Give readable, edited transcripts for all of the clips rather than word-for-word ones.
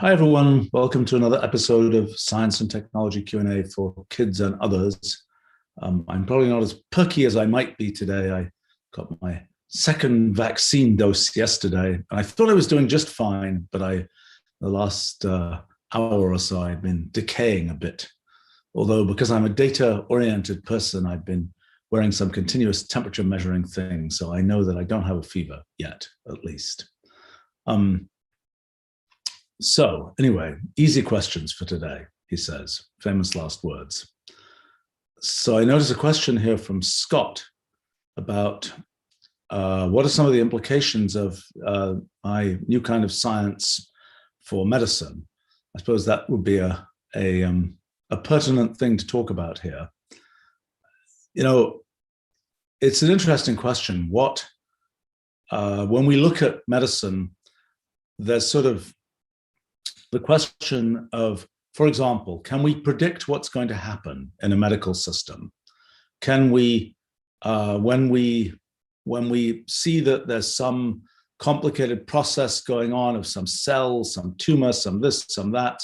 Hi everyone, welcome to another episode of Science and Technology Q&A for kids and others. I'm probably not as perky as I might be today. I got my second vaccine dose yesterday, and I thought I was doing just fine, but the last hour or so I've been decaying a bit. Although because I'm a data-oriented person, I've been wearing some continuous temperature measuring thing, so I know that I don't have a fever yet, at least. So anyway, easy questions for today, he says, famous last words. So I notice a question here from Scott about what are some of the implications of my new kind of science for medicine? I suppose that would be a pertinent thing to talk about here. You know, it's an interesting question. When we look at medicine, there's sort of the question of, for example, can we predict what's going to happen in a medical system? Can we, when we see that there's some complicated process going on of some cells, some tumor, some this, some that,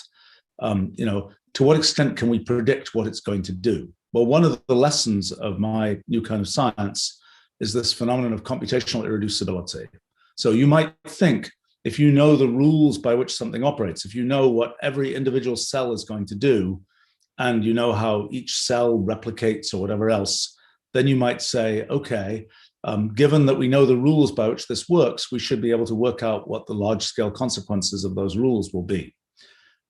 to what extent can we predict what it's going to do? Well, one of the lessons of my new kind of science is this phenomenon of computational irreducibility. So you might think, if you know the rules by which something operates, if you know what every individual cell is going to do, and you know how each cell replicates or whatever else, then you might say, okay, given that we know the rules by which this works, we should be able to work out what the large-scale consequences of those rules will be.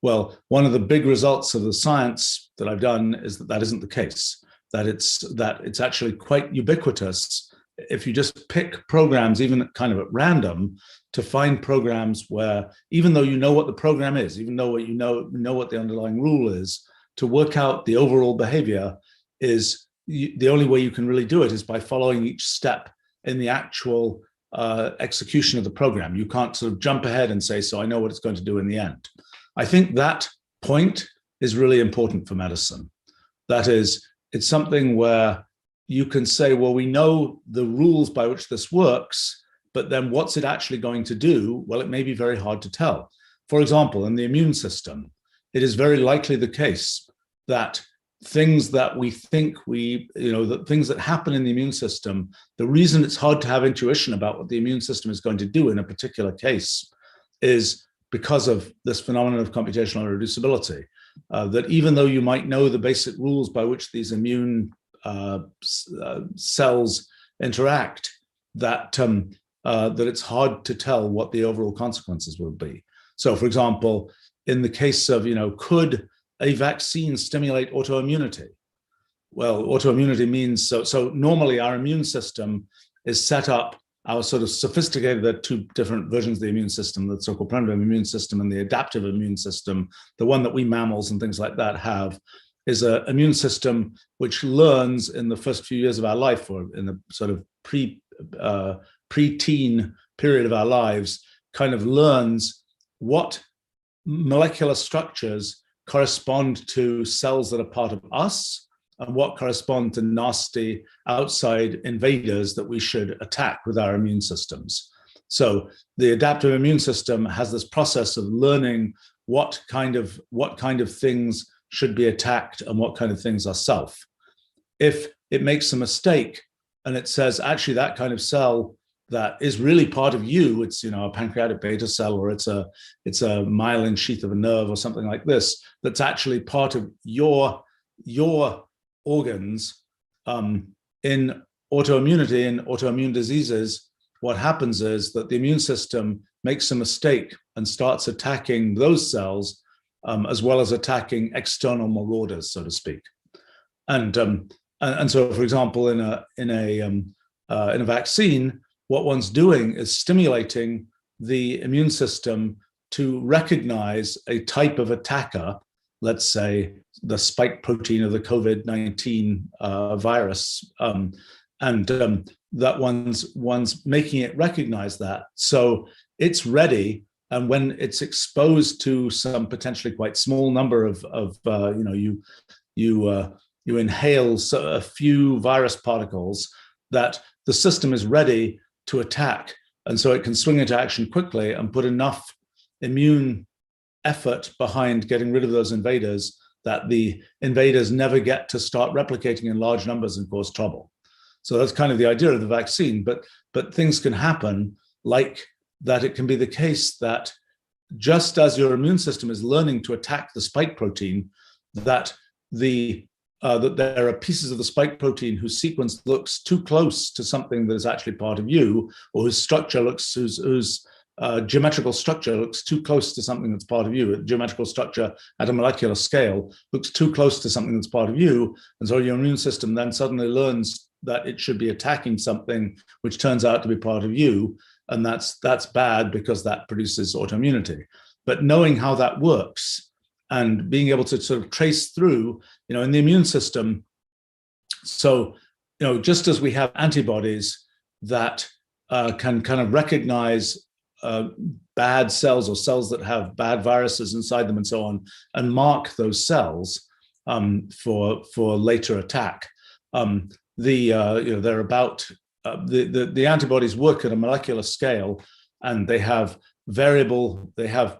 Well, one of the big results of the science that I've done is that that isn't the case, that it's actually quite ubiquitous if you just pick programs, even kind of at random, to find programs where, even though you know what the program is, even though you know what the underlying rule is, to work out the overall behavior is the only way you can really do it is by following each step in the actual execution of the program. You can't sort of jump ahead and say, so I know what it's going to do in the end. I think that point is really important for medicine. That is, it's something where you can say, well, we know the rules by which this works, but then what's it actually going to do? Well, it may be very hard to tell. For example, in the immune system, it is very likely the case that things that we think that things that happen in the immune system, the reason it's hard to have intuition about what the immune system is going to do in a particular case is because of this phenomenon of computational irreducibility. That even though you might know the basic rules by which these immune cells interact, that it's hard to tell what the overall consequences will be. So, for example, in the case of, could a vaccine stimulate autoimmunity? Well, autoimmunity means, so normally our immune system is set up, our sort of sophisticated, there are two different versions of the immune system, the so-called primitive immune system and the adaptive immune system. The one that we mammals and things like that have is an immune system which learns in the first few years of our life, or in the sort of pre-teen period of our lives, kind of learns what molecular structures correspond to cells that are part of us and what correspond to nasty outside invaders that we should attack with our immune systems. So the adaptive immune system has this process of learning what kind of things should be attacked and what kind of things are self. If it makes a mistake and it says, actually, that kind of cell that is really part of you, it's a pancreatic beta cell, or it's a myelin sheath of a nerve or something like this, that's actually part of your organs. In autoimmunity and autoimmune diseases, what happens is that the immune system makes a mistake and starts attacking those cells, as well as attacking external marauders, so to speak. And so, for example, in a vaccine, what one's doing is stimulating the immune system to recognize a type of attacker, let's say the spike protein of the COVID-19 virus, and that one's making it recognize that. So it's ready. And when it's exposed to some potentially quite small number of you inhale a few virus particles, that the system is ready to attack. And so it can swing into action quickly and put enough immune effort behind getting rid of those invaders that the invaders never get to start replicating in large numbers and cause trouble. So that's kind of the idea of the vaccine. But things can happen, like that it can be the case that just as your immune system is learning to attack the spike protein, that that there are pieces of the spike protein whose sequence looks too close to something that is actually part of you, or whose geometrical structure looks too close to something that's part of you. Geometrical structure at a molecular scale looks too close to something that's part of you, and so your immune system then suddenly learns that it should be attacking something which turns out to be part of you, and that's bad because that produces autoimmunity. But knowing how that works and being able to sort of trace through, in the immune system, so, just as we have antibodies that can kind of recognize bad cells or cells that have bad viruses inside them and so on, and mark those cells for later attack. They're about the antibodies work at a molecular scale, and they have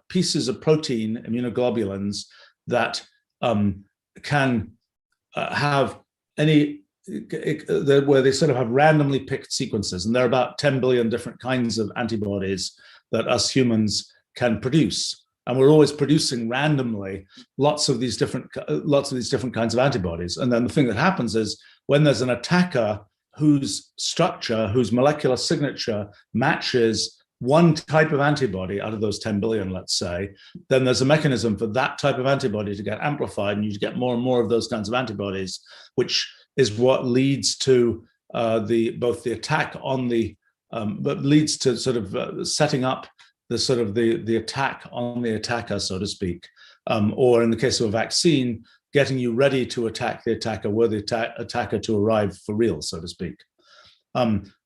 pieces of protein, immunoglobulins, that can have where they sort of have randomly picked sequences, and there are about 10 billion different kinds of antibodies that us humans can produce, and we're always producing randomly lots of these different kinds of antibodies. And then the thing that happens is when there's an attacker whose molecular signature matches one type of antibody out of those 10 billion, let's say, then there's a mechanism for that type of antibody to get amplified, and you get more and more of those kinds of antibodies, which is what leads to both the attack on the, but leads to sort of setting up the attack on the attacker, so to speak, or in the case of a vaccine, getting you ready to attack the attacker, were the attacker to arrive for real, so to speak.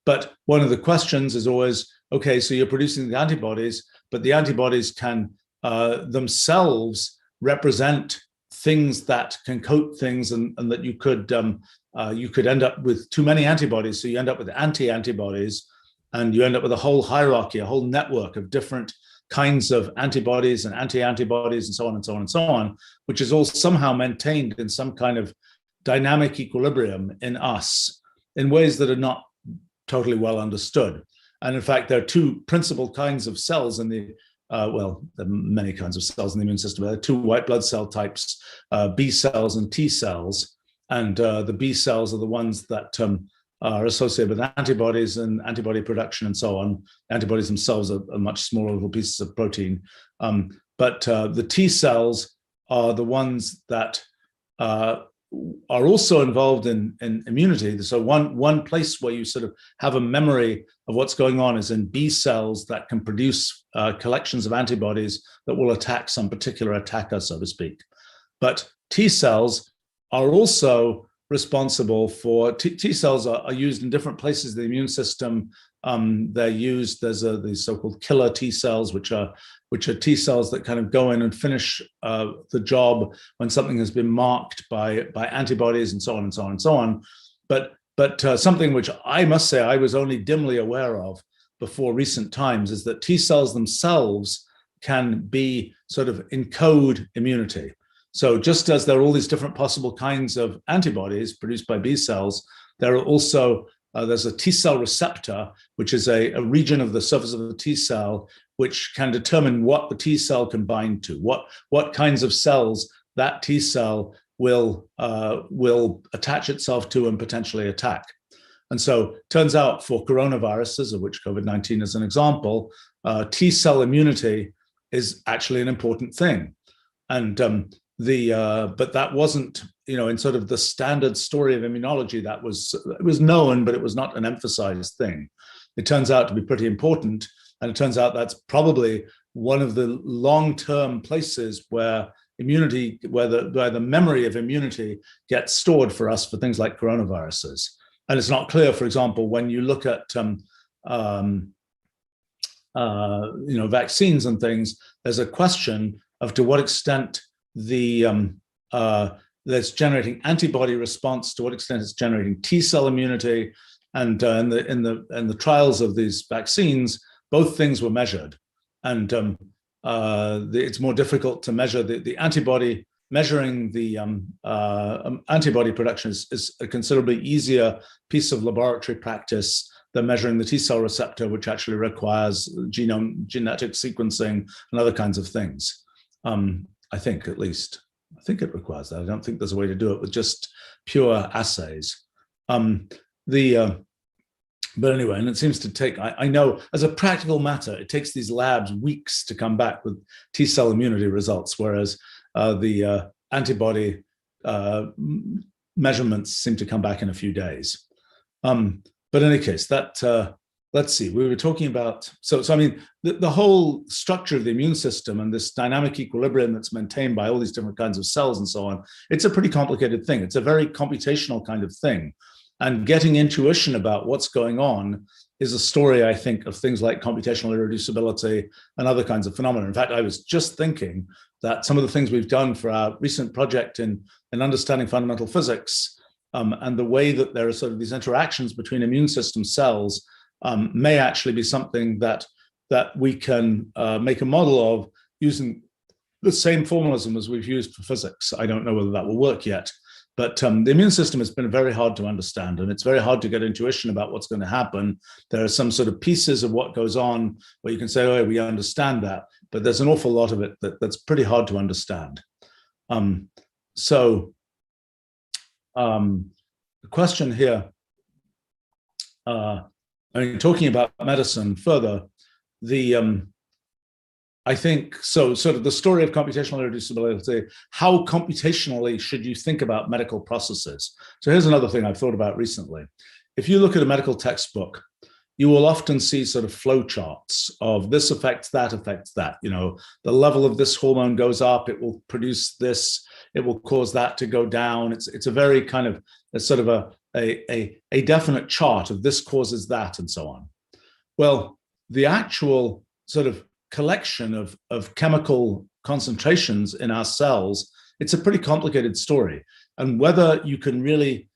But one of the questions is always, okay, so you're producing the antibodies, but the antibodies can themselves represent things that can coat things, and that you could end up with too many antibodies. So you end up with anti-antibodies, and you end up with a whole hierarchy, a whole network of different kinds of antibodies and anti-antibodies and so on and so on and so on, which is all somehow maintained in some kind of dynamic equilibrium in us in ways that are not totally well understood. And in fact, there are two principal kinds of cells in the, there are many kinds of cells in the immune system. There are two white blood cell types, B cells and T cells. And the B cells are the ones that are associated with antibodies and antibody production and so on. Antibodies themselves are much smaller little pieces of protein. But the T cells are the ones that are also involved in immunity. So one place where you sort of have a memory of what's going on is in B cells that can produce collections of antibodies that will attack some particular attacker, so to speak. But T cells are also responsible for, T cells are used in different places in the immune system. They're used, there's these so-called killer T cells, which are T cells that kind of go in and finish the job when something has been marked by antibodies and so on and so on and so on. But something which I must say I was only dimly aware of before recent times is that T cells themselves can be sort of encode immunity. So just as there are all these different possible kinds of antibodies produced by B cells, there are also there's a T cell receptor, which is a region of the surface of the T cell, which can determine what the T cell can bind to, what kinds of cells that T cell will attach itself to and potentially attack. And so it turns out for coronaviruses, of which COVID-19 is an example, T cell immunity is actually an important thing. And but that wasn't, in sort of the standard story of immunology, it was known, but it was not an emphasized thing. It turns out to be pretty important. And it turns out that's probably one of the long-term places where immunity, where the memory of immunity gets stored for us for things like coronaviruses. And it's not clear, for example, when you look at vaccines and things, there's a question of to what extent that's generating antibody response, to what extent it's generating T cell immunity, and in the trials of these vaccines, both things were measured, and it's more difficult to measure the antibody. Measuring the antibody production is a considerably easier piece of laboratory practice than measuring the T cell receptor, which actually requires genetic sequencing and other kinds of things. I think, at least. I think it requires that. I don't think there's a way to do it with just pure assays. But anyway, and it seems to take, I know as a practical matter, it takes these labs weeks to come back with T cell immunity results, whereas the antibody measurements seem to come back in a few days. But in any case, that let's see, we were talking about, so I mean, the whole structure of the immune system and this dynamic equilibrium that's maintained by all these different kinds of cells and so on, it's a pretty complicated thing. It's a very computational kind of thing. And getting intuition about what's going on is a story, I think, of things like computational irreducibility and other kinds of phenomena. In fact, I was just thinking that some of the things we've done for our recent project in understanding fundamental physics and the way that there are sort of these interactions between immune system cells may actually be something that we can make a model of using the same formalism as we've used for physics. I don't know whether that will work yet. But the immune system has been very hard to understand, and it's very hard to get intuition about what's going to happen. There are some sort of pieces of what goes on where you can say, oh, we understand that, but there's an awful lot of it that's pretty hard to understand. The question here, I mean, talking about medicine further, I think, so sort of the story of computational irreducibility, how computationally should you think about medical processes? So here's another thing I've thought about recently. If you look at a medical textbook, you will often see sort of flow charts of this affects that, you know, the level of this hormone goes up, it will produce this, it will cause that to go down. It's a very kind of, it's sort of a definite chart of this causes that and so on. Well, the actual sort of collection of chemical concentrations in our cells, it's a pretty complicated story. And whether you can really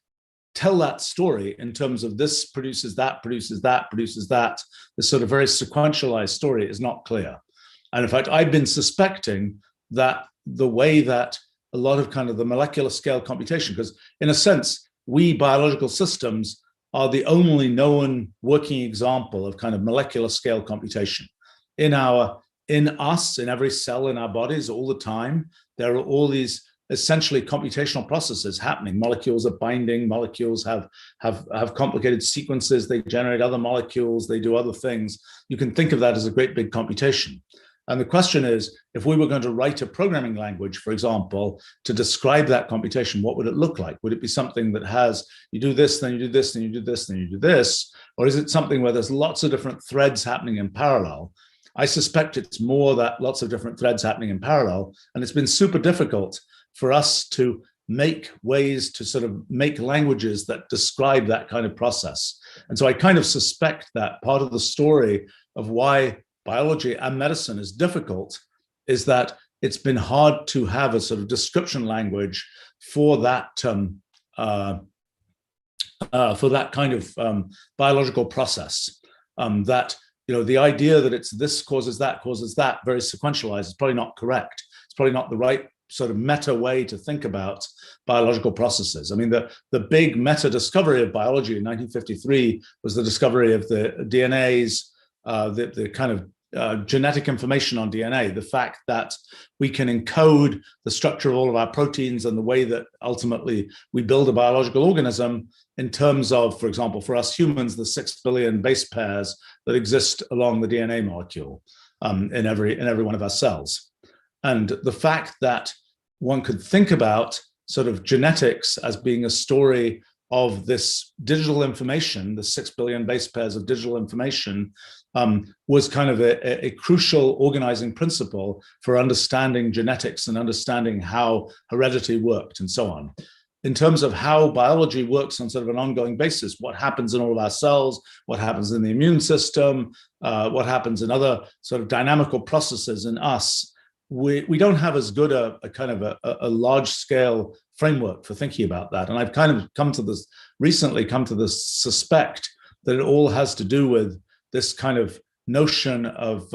tell that story in terms of this produces that, produces that, produces that, this sort of very sequentialized story is not clear. And in fact, I've been suspecting that the way that a lot of kind of the molecular scale computation, because in a sense, we biological systems are the only known working example of kind of molecular scale computation. In us, in every cell in our bodies all the time, there are all these essentially computational processes happening. Molecules are binding, molecules have complicated sequences, they generate other molecules, they do other things. You can think of that as a great big computation. And the question is, if we were going to write a programming language, for example, to describe that computation, what would it look like? Would it be something that has, you do this, then you do this, then you do this, then you do this? Or is it something where there's lots of different threads happening in parallel? I suspect it's more that lots of different threads happening in parallel, and it's been super difficult for us to make ways to sort of make languages that describe that kind of process. And so I kind of suspect that part of the story of why biology and medicine is difficult is that it's been hard to have a sort of description language for that kind of biological process. That, you know, the idea that it's this causes that, very sequentialized is probably not correct. It's probably not the right sort of meta way to think about biological processes. I mean, the big meta discovery of biology in 1953 was the discovery of the DNAs, the kind of genetic information on DNA, the fact that we can encode the structure of all of our proteins and the way that ultimately we build a biological organism in terms of, for example, for us humans, the 6 billion base pairs that exist along the DNA molecule in every one of our cells. And the fact that one could think about sort of genetics as being a story of this digital information, the 6 billion base pairs of digital information, was kind of a crucial organizing principle for understanding genetics and understanding how heredity worked and so on. In terms of how biology works on sort of an ongoing basis, what happens in all of our cells, what happens in the immune system, what happens in other sort of dynamical processes in us, we don't have as good a kind of a large scale framework for thinking about that. And I've kind of recently come to this suspect that it all has to do with this kind of notion of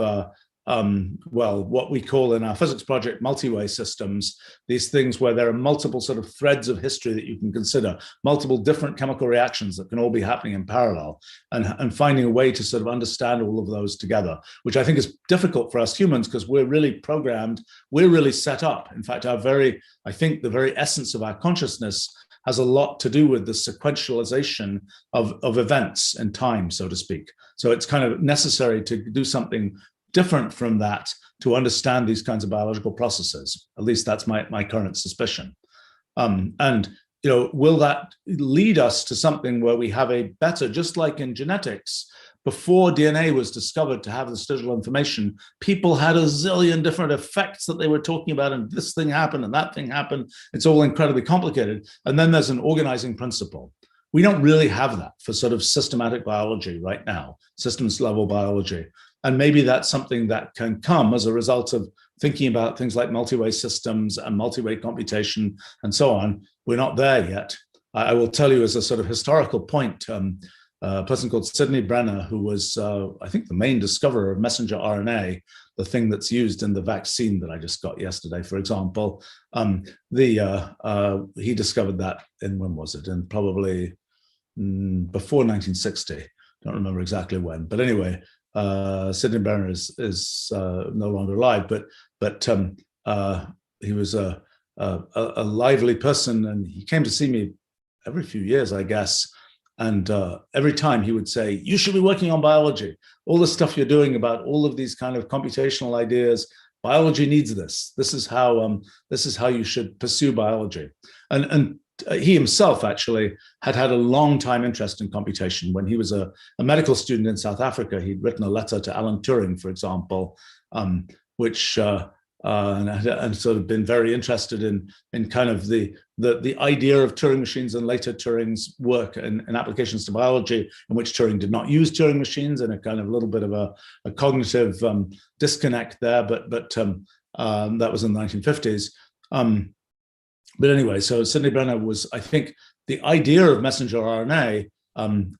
well, what we call in our physics project multi-way systems, these things where there are multiple sort of threads of history that you can consider, multiple different chemical reactions that can all be happening in parallel, and finding a way to sort of understand all of those together, which I think is difficult for us humans because we're really programmed, we're really set up. In fact, I think the very essence of our consciousness has a lot to do with the sequentialization of events in time, so to speak. So it's kind of necessary to do something different from that to understand these kinds of biological processes. At least that's my current suspicion. And will that lead us to something where we have a better, just like in genetics, before DNA was discovered to have this digital information, people had a zillion different effects that they were talking about, and this thing happened and that thing happened. It's all incredibly complicated. And then there's an organizing principle. We don't really have that for sort of systematic biology right now, systems level biology. And maybe that's something that can come as a result of thinking about things like multi-way systems and multi-way computation and so on. We're not there yet. I will tell you as a sort of historical point, a person called Sidney Brenner, who was, I think, the main discoverer of messenger RNA, the thing that's used in the vaccine that I just got yesterday, for example. He discovered that when was it? In probably before 1960. Don't remember exactly when, but anyway, Sidney Brenner is no longer alive, but he was a lively person, and he came to see me every few years, I guess. And every time he would say, you should be working on biology. All the stuff you're doing about all of these kind of computational ideas, biology needs this. This is how you should pursue biology. And he himself actually had a long time interest in computation. When he was a medical student in South Africa, he'd written a letter to Alan Turing, for example, which and sort of been very interested in kind of the idea of Turing machines and later Turing's work and applications to biology, in which Turing did not use Turing machines, and a kind of little bit of a cognitive disconnect there. But that was in the 1950s. But anyway, so Sidney Brenner was, I think, the idea of messenger RNA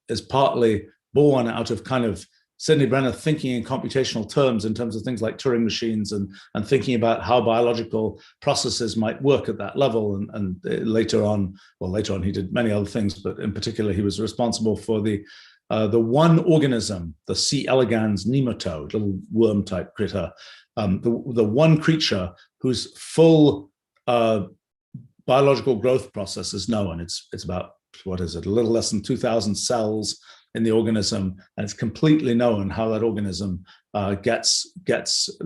is partly born out of kind of Sidney Brenner thinking in computational terms in terms of things like Turing machines and thinking about how biological processes might work at that level. And later on he did many other things, but in particular he was responsible for the one organism, the C. elegans nematode, little worm type critter, the one creature whose full biological growth process is known. It's about, what is it, a little less than 2,000 cells in the organism, and it's completely known how that organism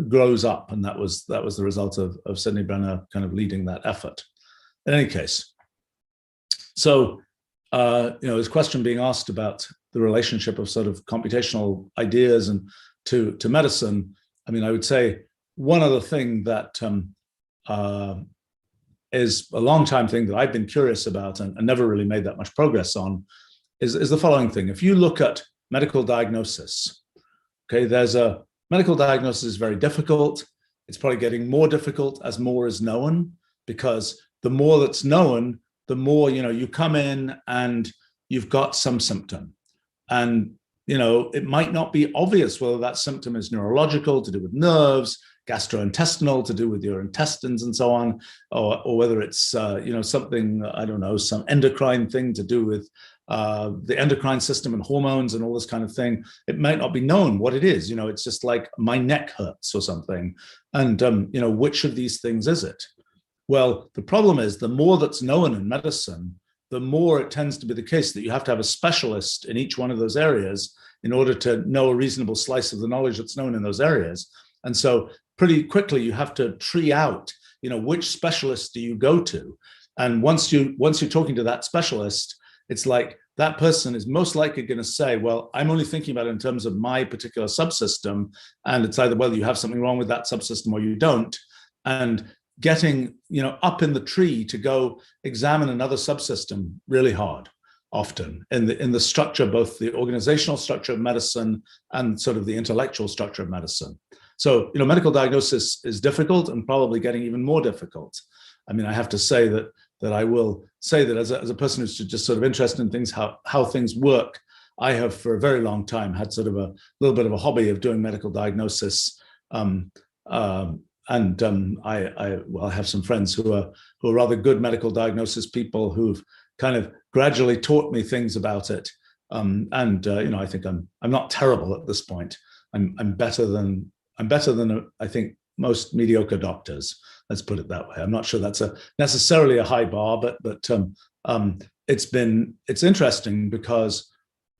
grows up, and that was the result of Sidney Brenner kind of leading that effort. In any case, so this question being asked about the relationship of sort of computational ideas and to medicine. I mean, I would say one other thing that is a long time thing that I've been curious about and never really made that much progress on is the following thing. If you look at medical diagnosis, okay, medical diagnosis is very difficult. It's probably getting more difficult as more is known, because the more that's known, the more, you come in and you've got some symptom. And, it might not be obvious whether that symptom is neurological, to do with nerves, gastrointestinal, to do with your intestines and so on, or whether it's, something, I don't know, some endocrine thing to do with the endocrine system and hormones and all this kind of thing. It might not be known what it is. It's just like my neck hurts or something. And, which of these things is it? Well, the problem is the more that's known in medicine, the more it tends to be the case that you have to have a specialist in each one of those areas in order to know a reasonable slice of the knowledge that's known in those areas. And so pretty quickly you have to tree out, which specialist do you go to? And once you're talking to that specialist, it's like that person is most likely going to say, well, I'm only thinking about it in terms of my particular subsystem. And it's either whether you have something wrong with that subsystem or you don't. And getting, up in the tree to go examine another subsystem really hard, often in the structure, both the organizational structure of medicine and sort of the intellectual structure of medicine. So, medical diagnosis is difficult and probably getting even more difficult. I mean, I have to say that I will say that as a person who's just sort of interested in things, how things work, I have for a very long time had sort of a little bit of a hobby of doing medical diagnosis I have some friends who are rather good medical diagnosis people who've kind of gradually taught me things about it. I think I'm not terrible at this point. I'm better than I think most mediocre doctors. Let's put it that way. I'm not sure that's necessarily a high bar, but it's interesting because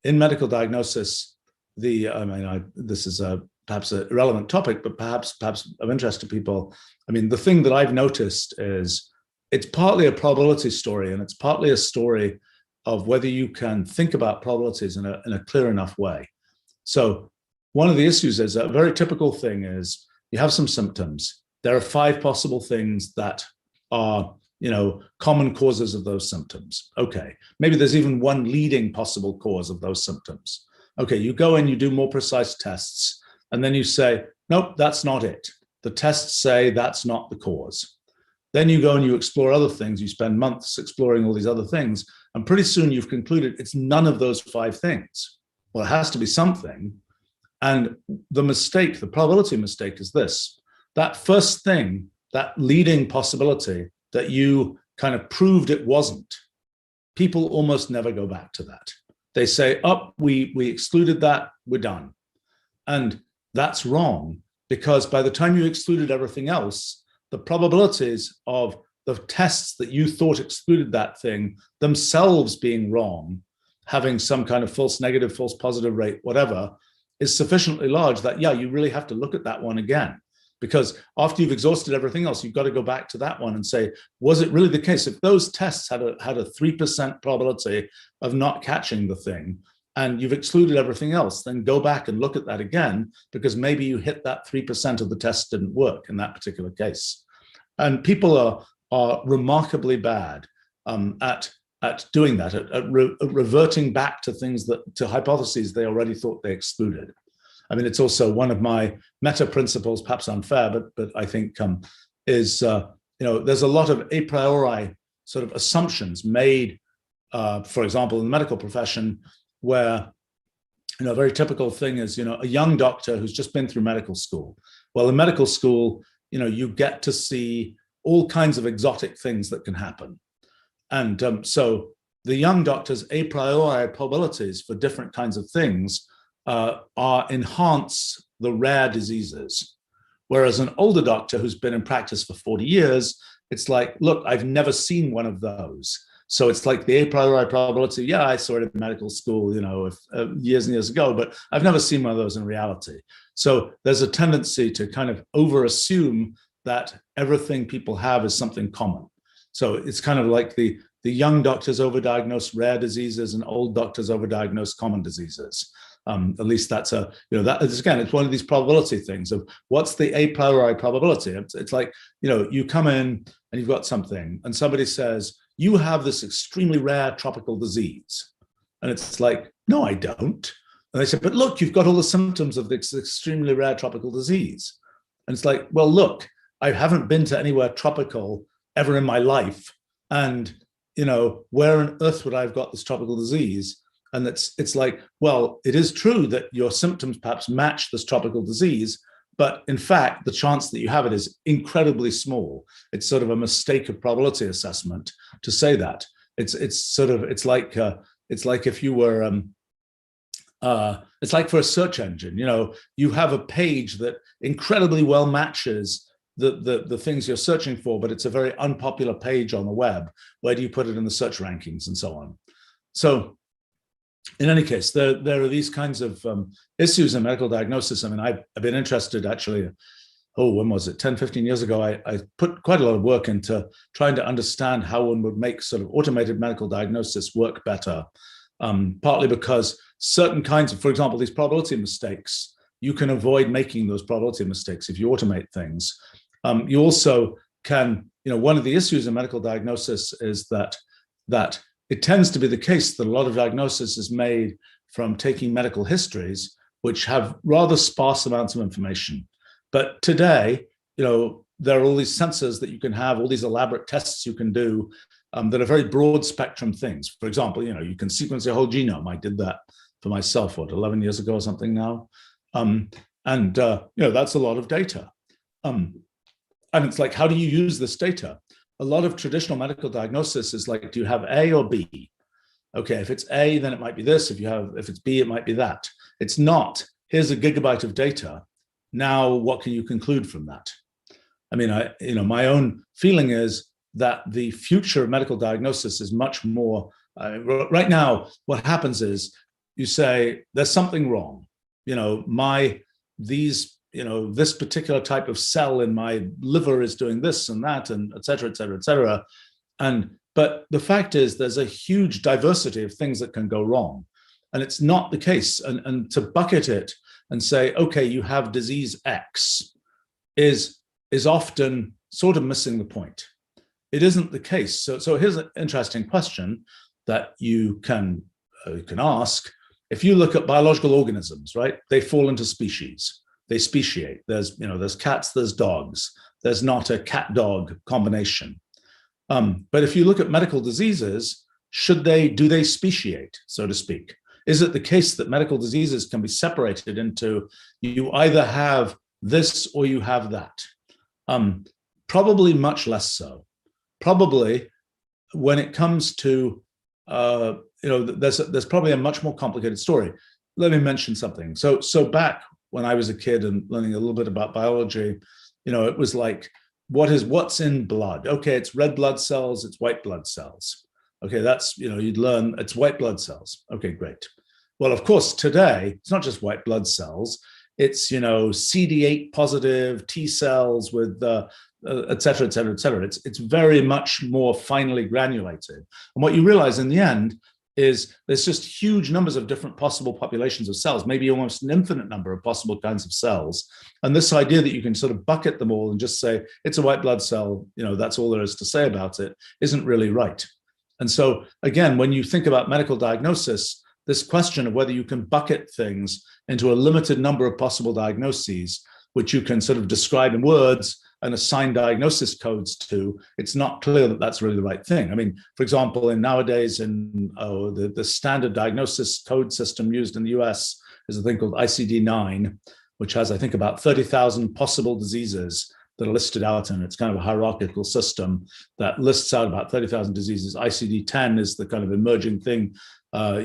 in medical diagnosis, this is perhaps a relevant topic, but perhaps of interest to people. I mean, the thing that I've noticed is it's partly a probability story, and it's partly a story of whether you can think about probabilities in a clear enough way. So one of the issues is a very typical thing is you have some symptoms. There are 5 possible things that are, common causes of those symptoms. Okay, maybe there's even one leading possible cause of those symptoms. Okay, you go in, you do more precise tests, and then you say, nope, that's not it. The tests say that's not the cause. Then you go and you explore other things. You spend months exploring all these other things, and pretty soon you've concluded it's none of those 5 things. Well, it has to be something. And the probability mistake is this. That first thing, that leading possibility that you kind of proved it wasn't, people almost never go back to that. They say, oh, we excluded that, we're done. And that's wrong, because by the time you excluded everything else, the probabilities of the tests that you thought excluded that thing themselves being wrong, having some kind of false negative, false positive rate, whatever, is sufficiently large that, yeah, you really have to look at that one again. Because after you've exhausted everything else, you've got to go back to that one and say, was it really the case? If those tests had a 3% probability of not catching the thing, and you've excluded everything else, then go back and look at that again, because maybe you hit that 3% of the test didn't work in that particular case. And people are remarkably bad at doing that, at reverting back to things to hypotheses they already thought they excluded. I mean, it's also one of my meta principles, perhaps unfair, but I think there's a lot of a priori sort of assumptions made, for example, in the medical profession, where a very typical thing is a young doctor who's just been through medical school. Well, in medical school, you get to see all kinds of exotic things that can happen, and so the young doctor's a priori probabilities for different kinds of things enhance the rare diseases. Whereas an older doctor who's been in practice for 40 years, it's like, look, I've never seen one of those. So it's like the a priori probability, yeah, I saw it in medical school, years and years ago, but I've never seen one of those in reality. So there's a tendency to kind of over-assume that everything people have is something common. So it's kind of like the young doctors overdiagnose rare diseases and old doctors overdiagnose common diseases. At least that's it's one of these probability things of what's the a priori probability. It's like, you come in and you've got something and somebody says, you have this extremely rare tropical disease. And it's like, no, I don't. And they say, but look, you've got all the symptoms of this extremely rare tropical disease. And it's like, well, look, I haven't been to anywhere tropical ever in my life. And, where on earth would I have got this tropical disease? And it's like, well, it is true that your symptoms perhaps match this tropical disease, but in fact, the chance that you have it is incredibly small. It's sort of a mistake of probability assessment to say that. It's like if you were, it's like for a search engine, you have a page that incredibly well matches the things you're searching for, but it's a very unpopular page on the web. Where do you put it in the search rankings and so on? So in any case, there are these kinds of issues in medical diagnosis. I mean, I've been interested actually, when was it? 10, 15 years ago, I put quite a lot of work into trying to understand how one would make sort of automated medical diagnosis work better. Partly because certain kinds of, for example, these probability mistakes, you can avoid making those probability mistakes if you automate things. You also can, one of the issues in medical diagnosis is that it tends to be the case that a lot of diagnosis is made from taking medical histories, which have rather sparse amounts of information. But today, there are all these sensors that you can have, all these elaborate tests you can do that are very broad spectrum things. For example, you can sequence your whole genome. I did that for myself, 11 years ago or something now. And that's a lot of data. And it's like, how do you use this data? A lot of traditional medical diagnosis is like, do you have A or B? Okay, if it's A, then it might be this. If it's B, it might be that. It's not, here's a gigabyte of data. Now, what can you conclude from that? I mean, my own feeling is that the future of medical diagnosis is much more, right now, what happens is you say, there's something wrong. This particular type of cell in my liver is doing this and that, and et cetera, et cetera, et cetera. But the fact is there's a huge diversity of things that can go wrong. And it's not the case. And to bucket it and say, okay, you have disease X is often sort of missing the point. It isn't the case. So here's an interesting question that you can ask. If you look at biological organisms, right, they fall into species. They speciate. There's cats, there's dogs. There's not a cat-dog combination. But if you look at medical diseases, do they speciate, so to speak? Is it the case that medical diseases can be separated into, you either have this or you have that? Probably much less so. Probably when it comes to, there's probably a much more complicated story. Let me mention something. So back when I was a kid and learning a little bit about biology, it was like, what's in blood? Okay, it's red blood cells, it's white blood cells. Okay, that's, you'd learn it's white blood cells. Okay, great. Well, of course, today, it's not just white blood cells, it's, CD8 positive T cells with, et cetera, et cetera, et cetera. It's very much more finely granulated. And what you realize in the end is there's just huge numbers of different possible populations of cells, maybe almost an infinite number of possible kinds of cells. And this idea that you can sort of bucket them all and just say, it's a white blood cell, that's all there is to say about it, isn't really right. And so again, when you think about medical diagnosis, this question of whether you can bucket things into a limited number of possible diagnoses, which you can sort of describe in words and assign diagnosis codes to, it's not clear that that's really the right thing. I mean, for example, nowadays the standard diagnosis code system used in the US is a thing called ICD-9, which has, I think, about 30,000 possible diseases that are listed out in it. It's kind of a hierarchical system that lists out about 30,000 diseases. ICD-10 is the kind of emerging thing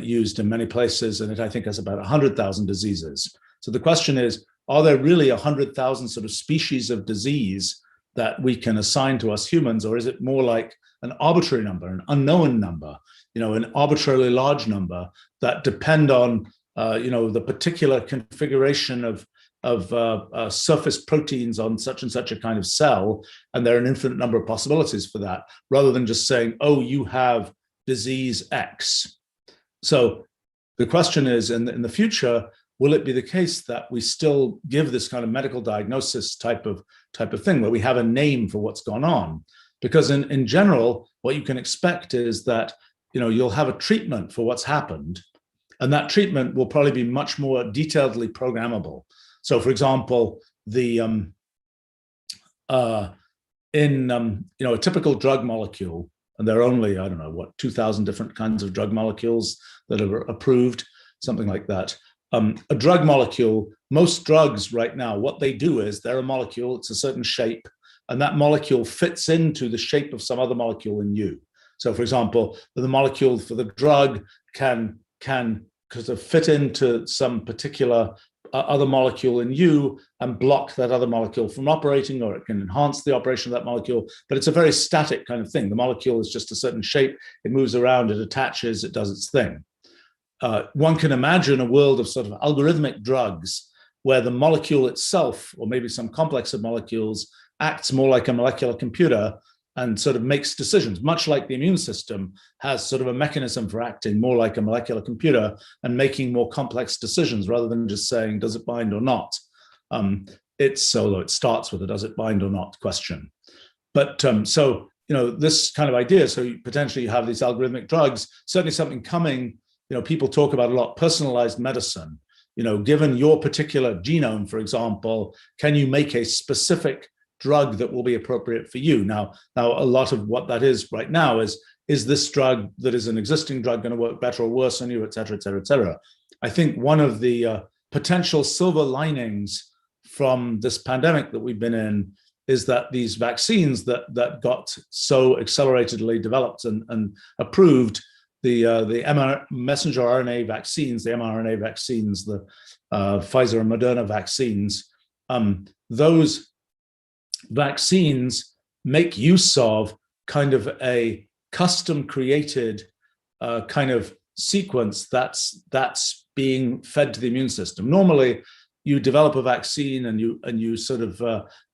used in many places, and it, I think, has about 100,000 diseases. So the question is, are there really 100,000 sort of species of disease that we can assign to us humans, or is it more like an arbitrary number, an unknown number, an arbitrarily large number that depend on, the particular configuration of surface proteins on such and such a kind of cell, and there are an infinite number of possibilities for that, rather than just saying, oh, you have disease X. So the question is, in the future, will it be the case that we still give this kind of medical diagnosis type of thing where we have a name for what's gone on? Because in general, what you can expect is that you'll have a treatment for what's happened, and that treatment will probably be much more detailedly programmable. So, for example, in a typical drug molecule, and there are only, 2,000 different kinds of drug molecules that are approved, something like that. A drug molecule, most drugs right now, what they do is they're a molecule, it's a certain shape, and that molecule fits into the shape of some other molecule in you. So, for example, the molecule for the drug can sort of fit into some particular other molecule in you and block that other molecule from operating, or it can enhance the operation of that molecule. But it's a very static kind of thing. The molecule is just a certain shape. It moves around, it attaches, it does its thing. One can imagine a world of sort of algorithmic drugs where the molecule itself, or maybe some complex of molecules, acts more like a molecular computer and sort of makes decisions, much like the immune system has sort of a mechanism for acting more like a molecular computer and making more complex decisions rather than just saying, does it bind or not? It starts with a does it bind or not question. But this kind of idea, so potentially you have these algorithmic drugs, certainly something coming, people talk about a lot, personalized medicine. Given your particular genome, for example, can you make a specific drug that will be appropriate for you? Now a lot of what that is right now is this drug that is an existing drug going to work better or worse on you, et cetera, et cetera, et cetera. I think one of the potential silver linings from this pandemic that we've been in is that these vaccines that got so acceleratedly developed and approved, the messenger RNA vaccines, the mRNA vaccines, the Pfizer and Moderna vaccines, those vaccines make use of kind of a custom created kind of sequence that's being fed to the immune system. Normally, you develop a vaccine and you sort of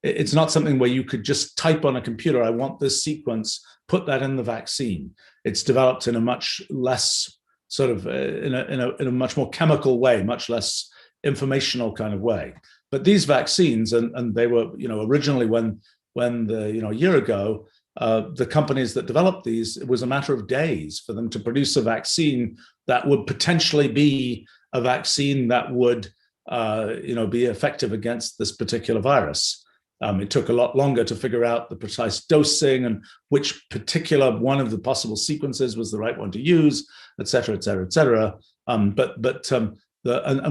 it's not something where you could just type on a computer, I want this sequence, put that in the vaccine. It's developed in a much less sort of in a much more chemical way, much less informational kind of way. But these vaccines, and they were, originally when a year ago, the companies that developed these, it was a matter of days for them to produce a vaccine that would potentially be a vaccine that would be effective against this particular virus. It took a lot longer to figure out the precise dosing and which particular one of the possible sequences was the right one to use, et cetera, et cetera, et cetera. And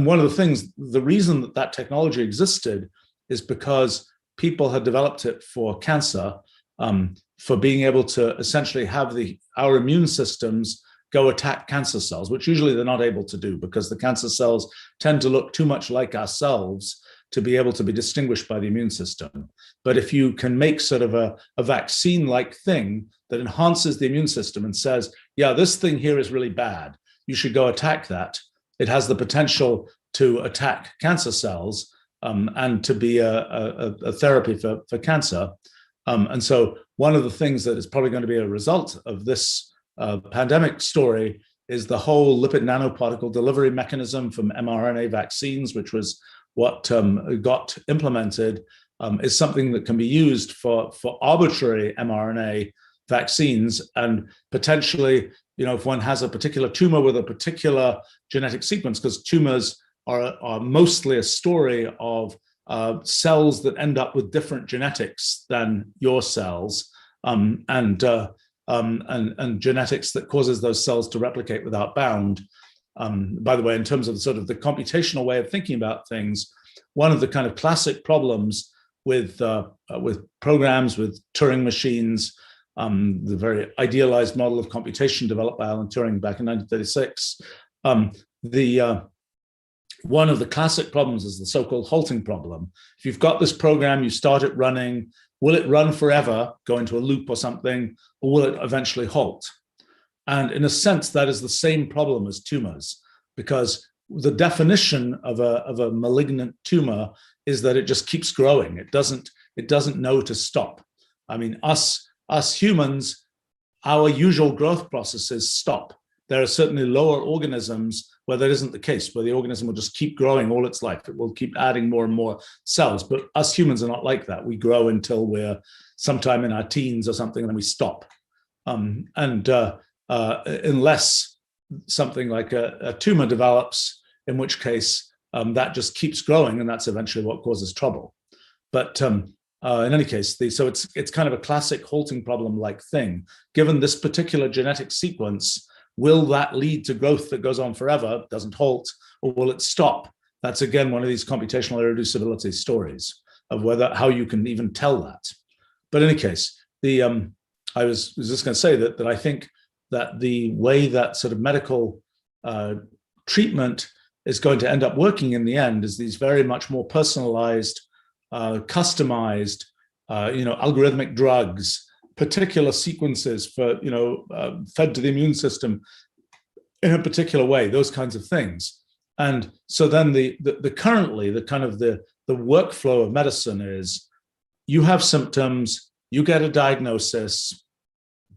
one of the things, the reason that technology existed is because people had developed it for cancer, for being able to essentially have our immune systems go attack cancer cells, which usually they're not able to do because the cancer cells tend to look too much like ourselves to be able to be distinguished by the immune system. But if you can make sort of a vaccine-like thing that enhances the immune system and says, yeah, this thing here is really bad, you should go attack that. It has the potential to attack cancer cells and to be a therapy for cancer. And so one of the things that is probably going to be a result of this pandemic story is the whole lipid nanoparticle delivery mechanism from mRNA vaccines, which was what got implemented, is something that can be used for arbitrary mRNA vaccines. And potentially, if one has a particular tumor with a particular genetic sequence, because tumors are mostly a story of cells that end up with different genetics than your cells, and genetics that causes those cells to replicate without bound. By the way, in terms of sort of the computational way of thinking about things, one of the kind of classic problems with programs, with Turing machines, the very idealized model of computation developed by Alan Turing back in 1936, one of the classic problems is the so-called halting problem. If you've got this program, you start it running, will it run forever, go into a loop or something, or will it eventually halt? And in a sense, that is the same problem as tumors, because the definition of a malignant tumor is that it just keeps growing. It doesn't know to stop. I mean, us humans, our usual growth processes stop. There are certainly lower organisms where that isn't the case, where the organism will just keep growing all its life. It will keep adding more and more cells. But us humans are not like that. We grow until we're sometime in our teens or something, and then we stop. Unless something like a tumor develops, in which case that just keeps growing, and that's eventually what causes trouble. But in any case, so it's kind of a classic halting problem-like thing. Given this particular genetic sequence, will that lead to growth that goes on forever, doesn't halt, or will it stop? That's again one of these computational irreducibility stories of how you can even tell that. But in any case, I was just going to say that I think that the way that sort of medical treatment is going to end up working in the end is these very much more personalized, customized, algorithmic drugs, particular sequences for, fed to the immune system in a particular way, those kinds of things. And so then the workflow of medicine is you have symptoms, you get a diagnosis,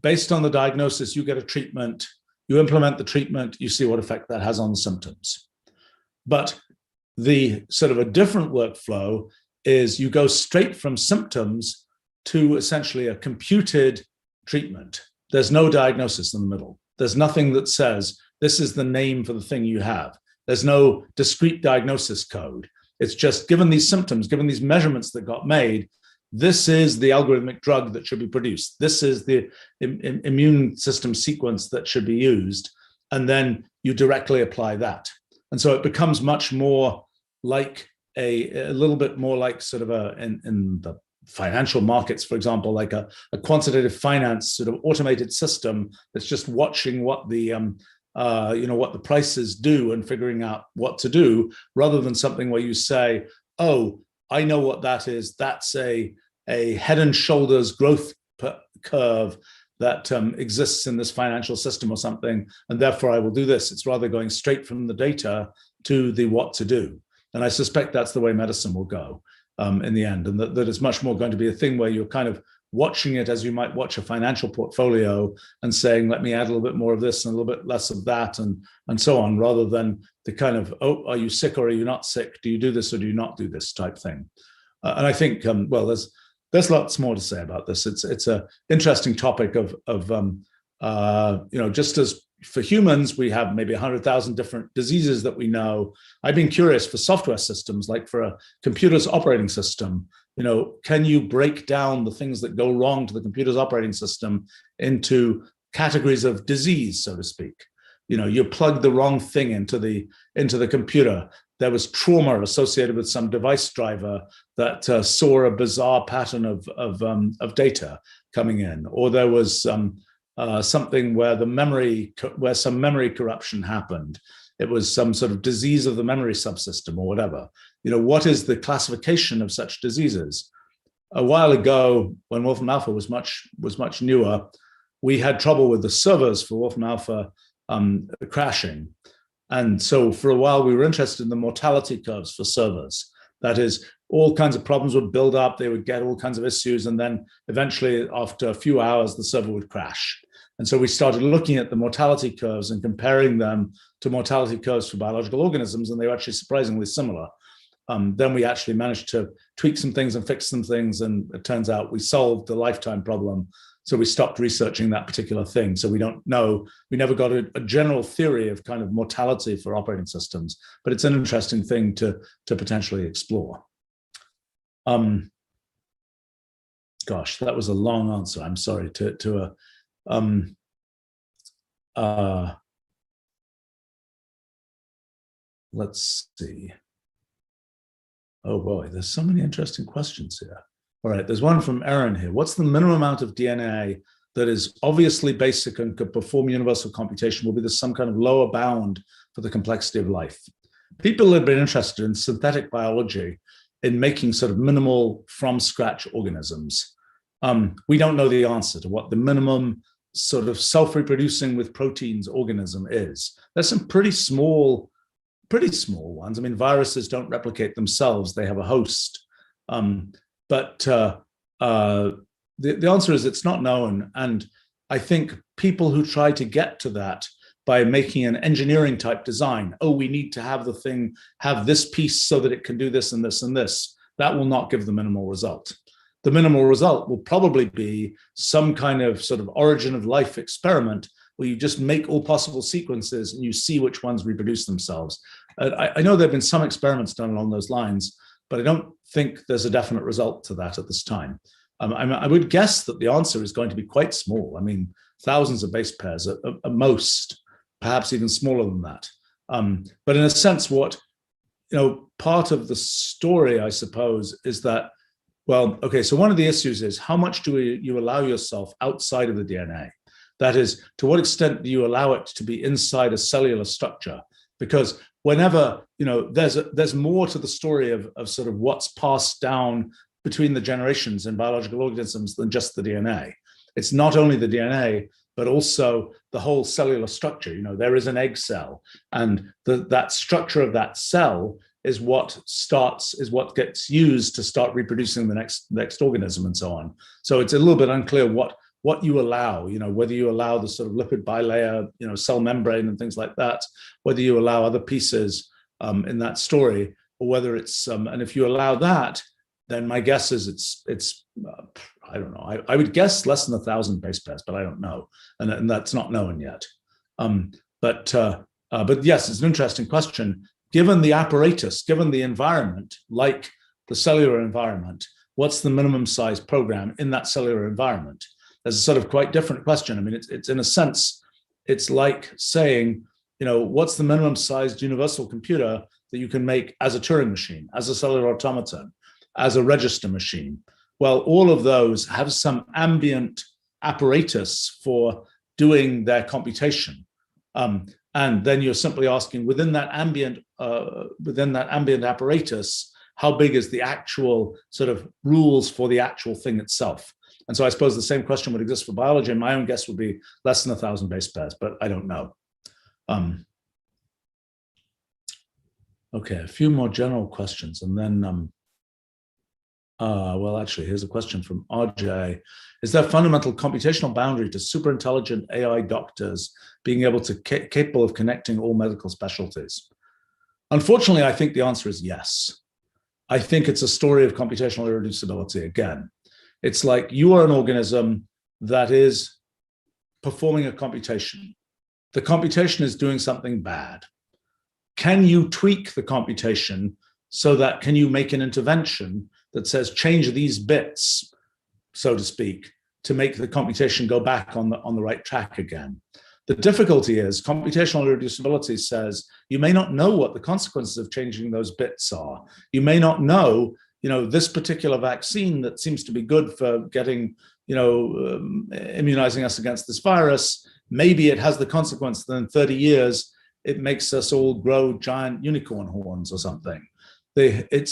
based on the diagnosis, you get a treatment, you implement the treatment, you see what effect that has on the symptoms. But the sort of a different workflow is you go straight from symptoms to essentially a computed treatment. There's no diagnosis in the middle. There's nothing that says, this is the name for the thing you have. There's no discrete diagnosis code. It's just given these symptoms, given these measurements that got made, this is the algorithmic drug that should be produced. This is the immune system sequence that should be used. And then you directly apply that. And so it becomes much more like a little bit more like sort of in the financial markets, for example, like a quantitative finance sort of automated system that's just watching what the what the prices do and figuring out what to do, rather than something where you say, oh, I know what that is. That's a head and shoulders growth curve that exists in this financial system or something, and therefore I will do this. It's rather going straight from the data to the what to do. And I suspect that's the way medicine will go in the end, and that it's much more going to be a thing where you're kind of watching it as you might watch a financial portfolio and saying, let me add a little bit more of this and a little bit less of that, and so on, rather than the kind of, oh, are you sick or are you not sick? Do you do this or do you not do this type thing? And I think, well, there's lots more to say about this. It's an interesting topic of just as for humans, we have maybe 100,000 different diseases that we know. I've been curious for software systems, like for a computer's operating system, can you break down the things that go wrong to the computer's operating system into categories of disease, so to speak? You plug the wrong thing into the computer. There was trauma associated with some device driver that saw a bizarre pattern of data coming in, or there was something where some memory corruption happened. It was some sort of disease of the memory subsystem or whatever. What is the classification of such diseases? A while ago, when Wolfram Alpha was much newer, we had trouble with the servers for Wolfram Alpha crashing. And so for a while, we were interested in the mortality curves for servers. That is, all kinds of problems would build up, they would get all kinds of issues, and then eventually, after a few hours, the server would crash. And so we started looking at the mortality curves and comparing them to mortality curves for biological organisms, and they were actually surprisingly similar. Then we actually managed to tweak some things and fix some things, and it turns out we solved the lifetime problem. So we stopped researching that particular thing. So we don't know, we never got a general theory of kind of mortality for operating systems, but it's an interesting thing to potentially explore. Gosh, that was a long answer. I'm sorry let's see. Oh boy, there's so many interesting questions here. All right, there's one from Aaron here. What's the minimum amount of DNA that is obviously basic and could perform universal computation? Will be there some kind of lower bound for the complexity of life? People have been interested in synthetic biology in making sort of minimal from scratch organisms. We don't know the answer to what the minimum sort of self-reproducing with proteins organism is. There's some pretty small ones. I mean, viruses don't replicate themselves. They have a host. But the answer is it's not known. And I think people who try to get to that by making an engineering type design, oh, we need to have the thing, have this piece so that it can do this and this and this, that will not give the minimal result. The minimal result will probably be some kind of sort of origin of life experiment where you just make all possible sequences and you see which ones reproduce themselves. I know there have been some experiments done along those lines, but I don't think there's a definite result to that at this time. I would guess that the answer is going to be quite small. I mean, thousands of base pairs at most, perhaps even smaller than that. But in a sense, part of the story, I suppose, is that, well, okay, so one of the issues is how much do you allow yourself outside of the DNA? That is, to what extent do you allow it to be inside a cellular structure? Because whenever, there's more to the story of sort of what's passed down between the generations in biological organisms than just the DNA. It's not only the DNA, but also the whole cellular structure. There is an egg cell, and that structure of that cell is what gets used to start reproducing the next organism and so on. So it's a little bit unclear what you allow, whether you allow the sort of lipid bilayer, cell membrane and things like that, whether you allow other pieces in that story, or whether it's, and if you allow that, then my guess is it's I don't know. I would guess less than 1,000 base pairs, but I don't know, and that's not known yet. But yes, it's an interesting question. Given the apparatus, given the environment, like the cellular environment, what's the minimum size program in that cellular environment? There's a sort of quite different question. I mean, it's in a sense, it's like saying, what's the minimum sized universal computer that you can make as a Turing machine, as a cellular automaton, as a register machine. Well, all of those have some ambient apparatus for doing their computation. And then you're simply asking within that ambient apparatus, how big is the actual sort of rules for the actual thing itself? And so I suppose the same question would exist for biology. And my own guess would be less than 1,000 base pairs, but I don't know. Okay, a few more general questions, and then, well, actually, here's a question from RJ. Is there a fundamental computational boundary to superintelligent AI doctors being able to capable of connecting all medical specialties? Unfortunately, I think the answer is yes. I think it's a story of computational irreducibility again. It's like you are an organism that is performing a computation. The computation is doing something bad. Can you tweak the computation so that can you make an intervention that says change these bits, so to speak, to make the computation go back on the right track again? The difficulty is computational irreducibility says you may not know what the consequences of changing those bits are. You may not know, this particular vaccine that seems to be good for getting, immunizing us against this virus. Maybe it has the consequence that in 30 years, it makes us all grow giant unicorn horns or something. But it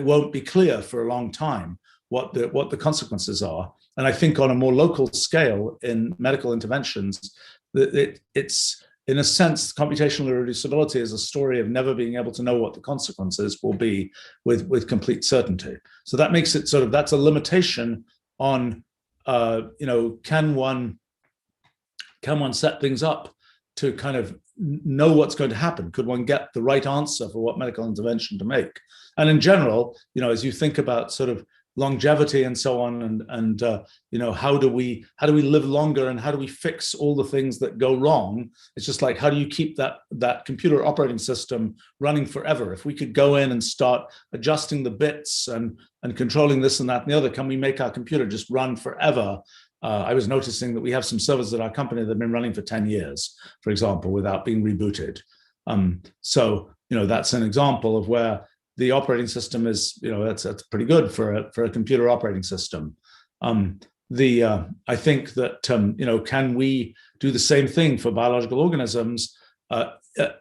won't be clear for a long time what the consequences are. And I think on a more local scale in medical interventions, it's in a sense, computational irreducibility is a story of never being able to know what the consequences will be with complete certainty. So that makes it that's a limitation on, can one set things up to kind of know what's going to happen? Could one get the right answer for what medical intervention to make? And in general, as you think about sort of longevity and so on, and how do we live longer, and how do we fix all the things that go wrong? It's just like, how do you keep that computer operating system running forever? If we could go in and start adjusting the bits and controlling this and that and the other, can we make our computer just run forever? I was noticing that we have some servers at our company that have been running for 10 years, for example, without being rebooted. So that's an example of where the operating system is, that's pretty good for a computer operating system. I think that, can we do the same thing for biological organisms?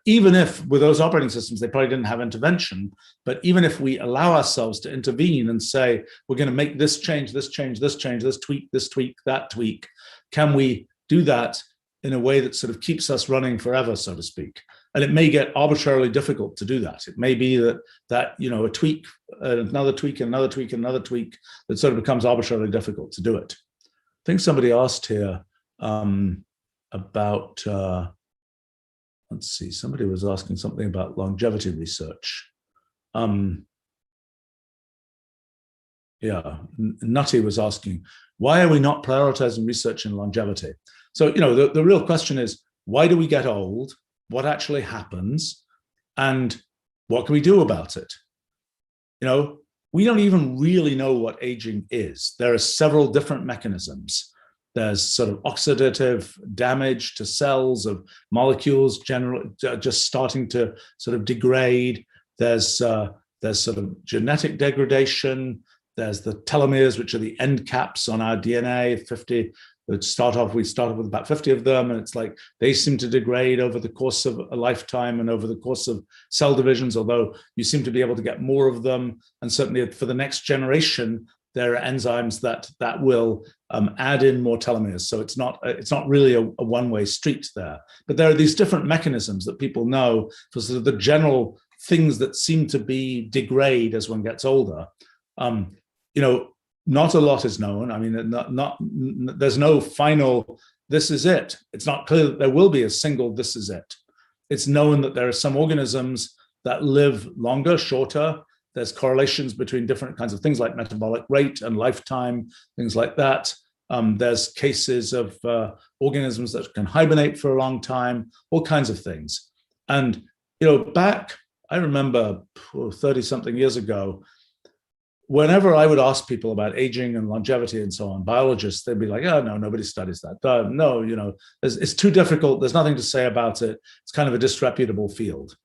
Even if with those operating systems, they probably didn't have intervention, but even if we allow ourselves to intervene and say, we're going to make this change, this change, this change, this tweak, that tweak, can we do that in a way that sort of keeps us running forever, so to speak? And it may get arbitrarily difficult to do that. It may be that a tweak, another tweak, another tweak, another tweak, that sort of becomes arbitrarily difficult to do it. I think somebody asked here about, let's see, somebody was asking something about longevity research. Nutty was asking, why are we not prioritizing research in longevity? So, the real question is, why do we get old? What actually happens? And what can we do about it? We don't even really know what aging is. There are several different mechanisms. There's sort of oxidative damage to cells of molecules just starting to sort of degrade. There's sort of genetic degradation. There's the telomeres, which are the end caps on our DNA. We start off with about 50 of them, and it's like they seem to degrade over the course of a lifetime and over the course of cell divisions, although you seem to be able to get more of them. And certainly for the next generation, there are enzymes that will add in more telomeres. So it's not really a one-way street there. But there are these different mechanisms that people know for sort of the general things that seem to be degrade as one gets older. Not a lot is known. I mean, there's no final, this is it. It's not clear that there will be a single, this is it. It's known that there are some organisms that live longer, shorter. There's correlations between different kinds of things like metabolic rate and lifetime, things like that. There's cases of organisms that can hibernate for a long time, all kinds of things. And, I remember 30-something years ago, whenever I would ask people about aging and longevity and so on, biologists, they'd be like, oh, no, nobody studies that. No, it's too difficult. There's nothing to say about it. It's kind of a disreputable field.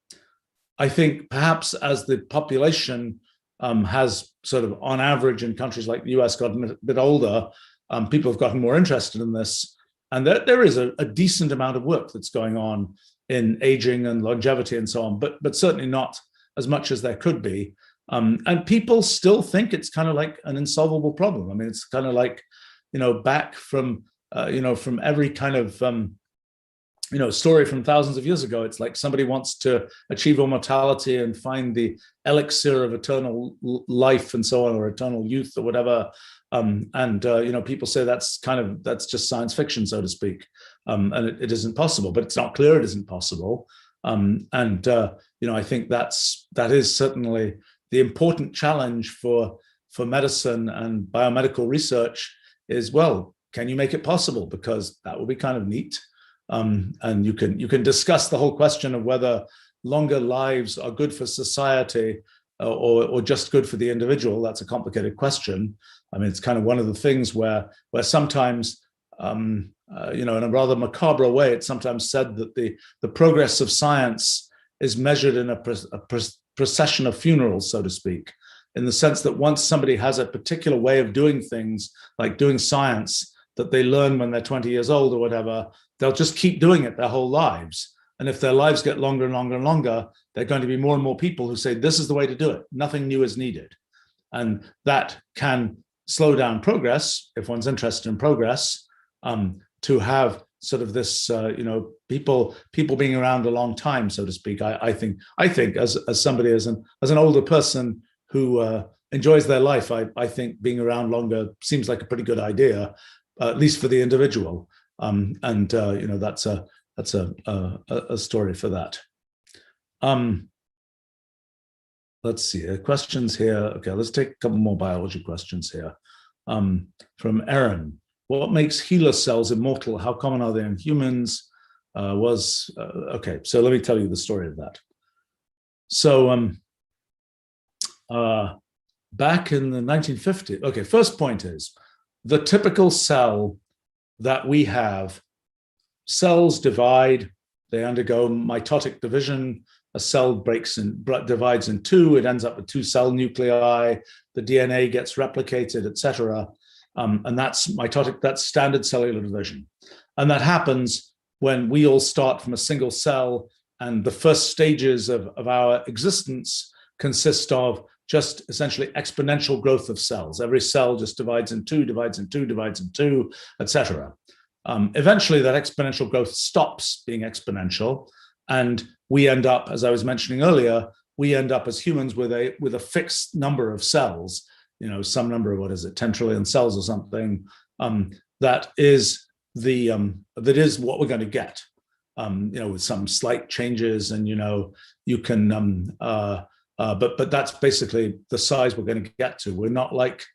I think perhaps as the population has sort of on average in countries like the US gotten a bit older, people have gotten more interested in this. And there is a decent amount of work that's going on in aging and longevity and so on, but certainly not as much as there could be. And people still think it's kind of like an insolvable problem. I mean, it's kind of like, back from, from every kind of, story from thousands of years ago. It's like somebody wants to achieve immortality and find the elixir of eternal life and so on, or eternal youth or whatever. People say that's just science fiction, so to speak. And it isn't possible, but it's not clear it isn't possible. I think that is certainly the important challenge for medicine and biomedical research is, well, can you make it possible? Because that would be kind of neat. And you can discuss the whole question of whether longer lives are good for society or just good for the individual. That's a complicated question. I mean, it's kind of one of the things where sometimes, in a rather macabre way, it's sometimes said that the progress of science is measured in a procession of funerals, so to speak, in the sense that once somebody has a particular way of doing things, like doing science, that they learn when they're 20 years old or whatever, they'll just keep doing it their whole lives. And if their lives get longer and longer and longer, there are going to be more and more people who say, this is the way to do it. Nothing new is needed. And that can slow down progress, if one's interested in progress, to have sort of this, people being around a long time, so to speak. I think as somebody, as an older person who enjoys their life, I think being around longer seems like a pretty good idea, at least for the individual. That's a story for that. Let's see, questions here. Okay, let's take a couple more biology questions here. From Erin, what makes HeLa cells immortal? How common are they in humans? Okay, so let me tell you the story of that. So back in the 1950s, okay, first point is, the typical cell that we have, cells divide, they undergo mitotic division, a cell divides in two, it ends up with two cell nuclei, the DNA gets replicated, etc. And that's mitotic, that's standard cellular division. And that happens when we all start from a single cell, and the first stages of our existence consist of just essentially exponential growth of cells. Every cell just divides in two, divides in two, divides in two, etc. Eventually, that exponential growth stops being exponential, and we end up, as I was mentioning earlier, we end up as humans with a fixed number of cells. Some number of, what is it, 10 trillion cells or something. That is what we're going to get. With some slight changes, and you can. But that's basically the size we're going to get to. We're not like,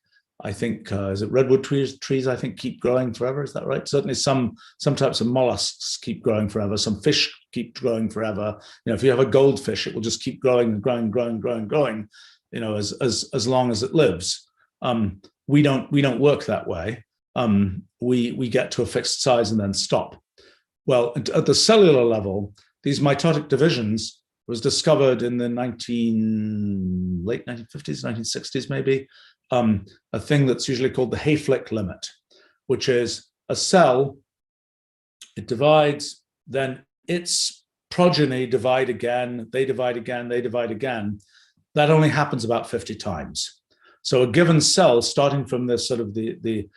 I think, is it redwood trees, I think, keep growing forever. Is that right? Certainly some types of mollusks keep growing forever. Some fish keep growing forever. If you have a goldfish, it will just keep growing and growing, growing, growing, growing, as long as it lives. We don't work that way. We get to a fixed size and then stop. Well, at the cellular level, these mitotic divisions was discovered in the late 1950s, 1960s maybe, a thing that's usually called the Hayflick limit, which is a cell, it divides, then its progeny divide again, they divide again, they divide again. That only happens about 50 times. So a given cell, starting from this sort of the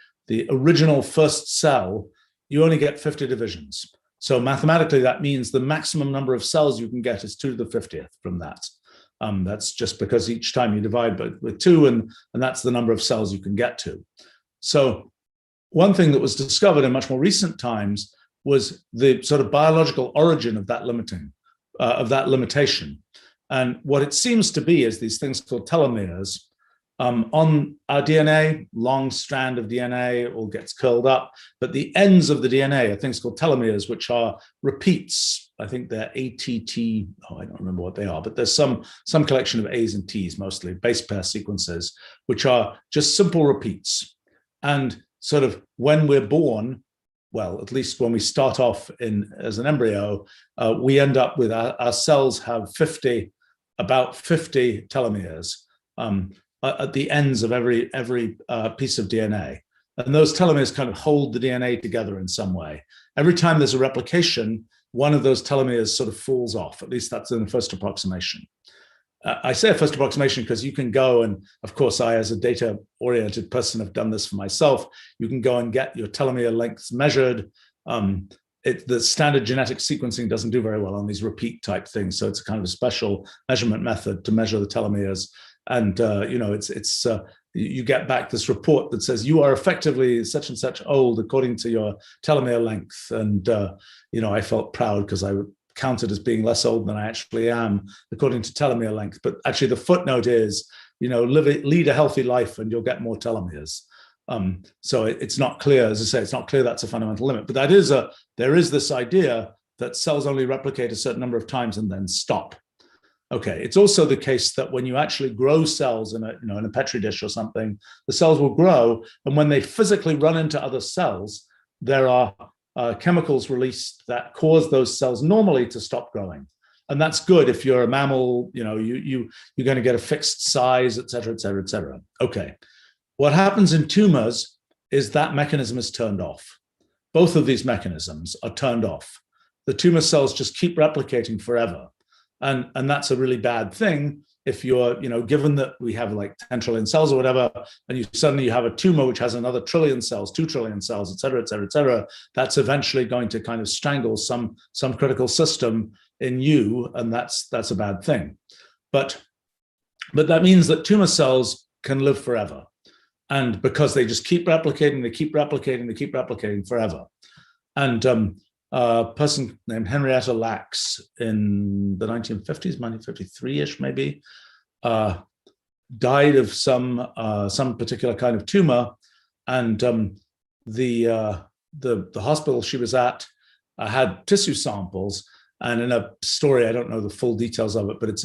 original first cell, you only get 50 divisions. So mathematically, that means the maximum number of cells you can get is 2 to the 50th from that. That's just because each time you divide with 2, and that's the number of cells you can get to. So one thing that was discovered in much more recent times was the sort of biological origin of that limitation. And what it seems to be is these things called telomeres. On our DNA, long strand of DNA all gets curled up, but the ends of the DNA are things called telomeres, which are repeats. I think they're ATT, I don't remember what they are, but there's some collection of A's and T's, mostly base pair sequences, which are just simple repeats. And sort of when we're born, well, at least when we start off as an embryo, we end up with our cells have 50 about 50 telomeres at the ends of every piece of DNA. And those telomeres kind of hold the DNA together in some way. Every time there's a replication, one of those telomeres sort of falls off. At least that's in the first approximation. I say a first approximation because you can go, and of course I, as a data-oriented person, have done this for myself. You can go and get your telomere lengths measured. The standard genetic sequencing doesn't do very well on these repeat type things, so it's a kind of a special measurement method to measure the telomeres. And you get back this report that says you are effectively such and such old according to your telomere length. And I felt proud because I counted as being less old than I actually am according to telomere length. But actually the footnote is, lead a healthy life and you'll get more telomeres. So it's not clear, as I say, it's not clear that's a fundamental limit. But there is this idea that cells only replicate a certain number of times and then stop. Okay, it's also the case that when you actually grow cells in a petri dish or something, the cells will grow, and when they physically run into other cells, there are chemicals released that cause those cells normally to stop growing. And that's good if you're a mammal, you're going to get a fixed size, et cetera, et cetera, et cetera. Okay. What happens in tumors is that mechanism is turned off. Both of these mechanisms are turned off. The tumor cells just keep replicating forever. And that's a really bad thing if you're, given that we have like 10 trillion cells or whatever, and you suddenly have a tumor which has another trillion cells, 2 trillion cells, et cetera, et cetera, et cetera, that's eventually going to kind of strangle some critical system in you, and that's a bad thing. But that means that tumor cells can live forever. And because they just keep replicating, they keep replicating, they keep replicating forever. And a person named Henrietta Lacks in the 1950s, 1953-ish maybe, died of some particular kind of tumor, and the hospital she was at had tissue samples. And in a story, I don't know the full details of it, but it's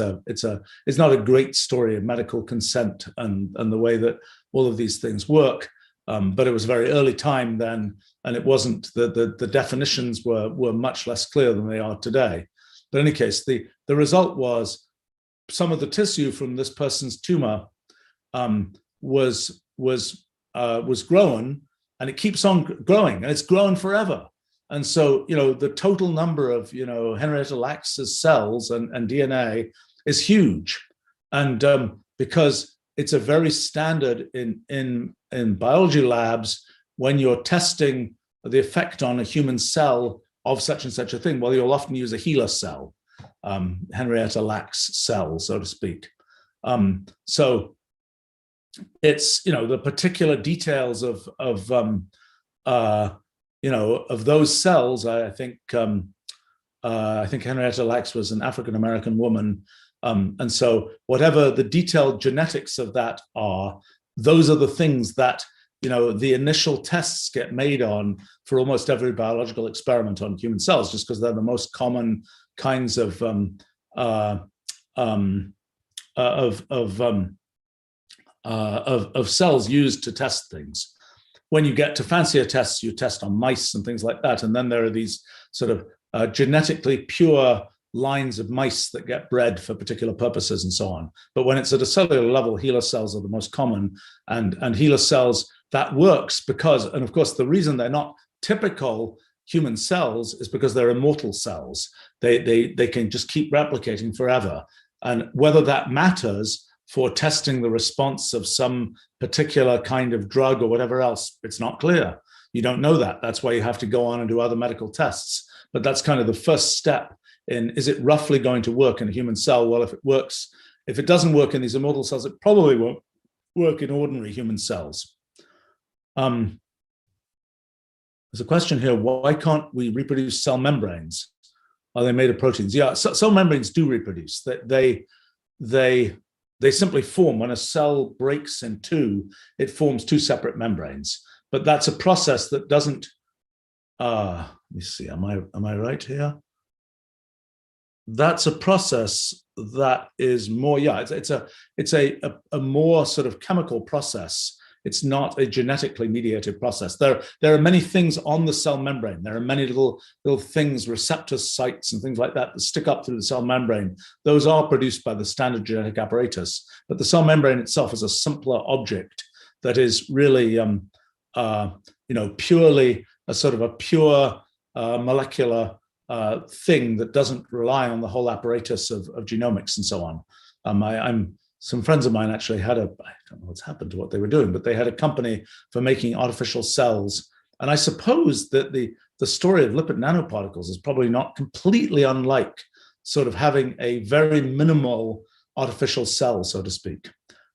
not a great story of medical consent and the way that all of these things work. But it was a very early time then, and it wasn't the definitions were much less clear than they are today. But in any case, the result was some of the tissue from this person's tumor was grown, and it keeps on growing, and it's grown forever. And so, the total number of, Henrietta Lacks's cells and DNA is huge. And because it's a very standard in biology labs, when you're testing the effect on a human cell of such and such a thing, well, you'll often use a HeLa cell, Henrietta Lacks cell, so to speak. So it's, the particular details of those cells. I think Henrietta Lacks was an African-American woman. And so whatever the detailed genetics of that are, those are the things that, the initial tests get made on for almost every biological experiment on human cells, just because they're the most common kinds of cells used to test things. When you get to fancier tests, you test on mice and things like that. And then there are these sort of genetically pure lines of mice that get bred for particular purposes and so on. But when it's at a cellular level, HeLa cells are the most common. And HeLa cells, that works because, and of course, the reason they're not typical human cells is because they're immortal cells. They can just keep replicating forever. And whether that matters for testing the response of some particular kind of drug or whatever else, it's not clear. You don't know that. That's why you have to go on and do other medical tests. But that's kind of the first step in, is it roughly going to work in a human cell? Well, if it works, if it doesn't work in these immortal cells, it probably won't work in ordinary human cells. There's a question here, why can't we reproduce cell membranes? Are they made of proteins? Yeah, cell membranes do reproduce. They simply form. When a cell breaks in two, it forms two separate membranes. But that's a process that doesn't, let me see, am I right here? That's a process that is more, yeah, it's a more sort of chemical process It's not a genetically mediated process. There are many things on the cell membrane. There are many little things, receptor sites and things like that stick up through the cell membrane. Those are produced by the standard genetic apparatus, but the cell membrane itself is a simpler object that is really, purely a sort of a pure molecular thing that doesn't rely on the whole apparatus of genomics and so on. Some friends of mine actually had I don't know what's happened to what they were doing, but they had a company for making artificial cells. And I suppose that the story of lipid nanoparticles is probably not completely unlike sort of having a very minimal artificial cell, so to speak.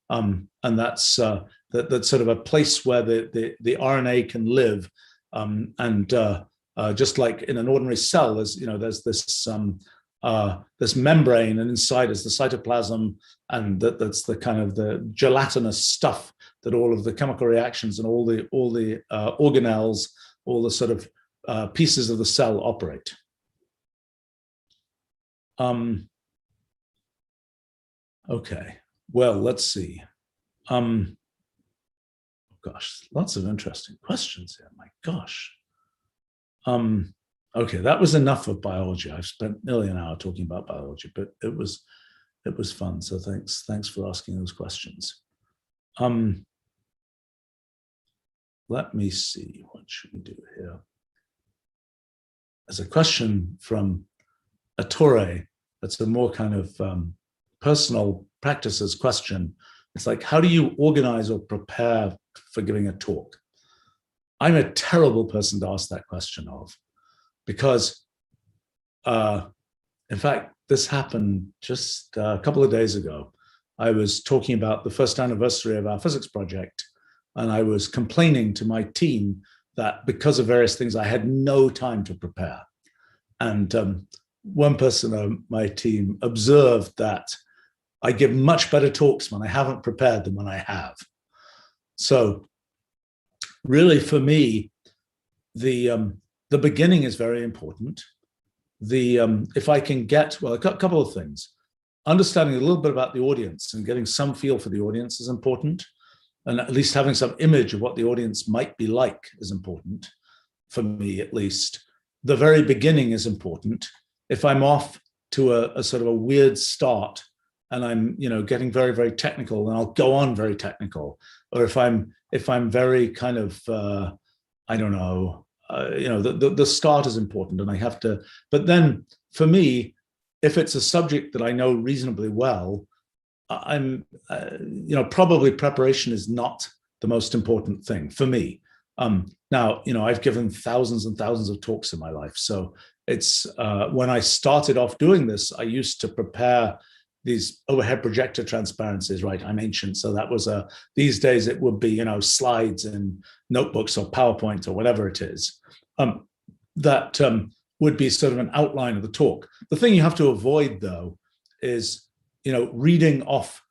And that's sort of a place where the RNA can live. Just like in an ordinary cell, there's this membrane, and inside is the cytoplasm, and that's the kind of the gelatinous stuff that all of the chemical reactions and all the organelles, all the sort of pieces of the cell operate. Okay, well, let's see. Gosh, lots of interesting questions here. My gosh. Okay, that was enough of biology. I've spent nearly an hour talking about biology, but it was fun. So thanks for asking those questions. Let me see, what should we do here? There's a question from Attore. That's a more kind of personal practices question. It's like, how do you organize or prepare for giving a talk? I'm a terrible person to ask that question of, because in fact, this happened just a couple of days ago. I was talking about the first anniversary of our physics project, and I was complaining to my team that because of various things, I had no time to prepare. And one person on my team observed that I give much better talks when I haven't prepared than when I have. So really, for me, the beginning is very important. If I can get, well, a couple of things. Understanding a little bit about the audience and getting some feel for the audience is important. And at least having some image of what the audience might be like is important, for me at least. The very beginning is important. If I'm off to a sort of a weird start and I'm getting very, very technical, then I'll go on very technical. Or if I'm very kind of I don't know, the start is important, and I have to. But then for me, if it's a subject that I know reasonably well, I'm probably preparation is not the most important thing for me. Now, I've given thousands and thousands of talks in my life, so it's when I started off doing this, I used to prepare these overhead projector transparencies, right? I'm ancient, so that was these days it would be, slides in notebooks or PowerPoint or whatever it is, that would be sort of an outline of the talk. The thing you have to avoid, though, is, reading off,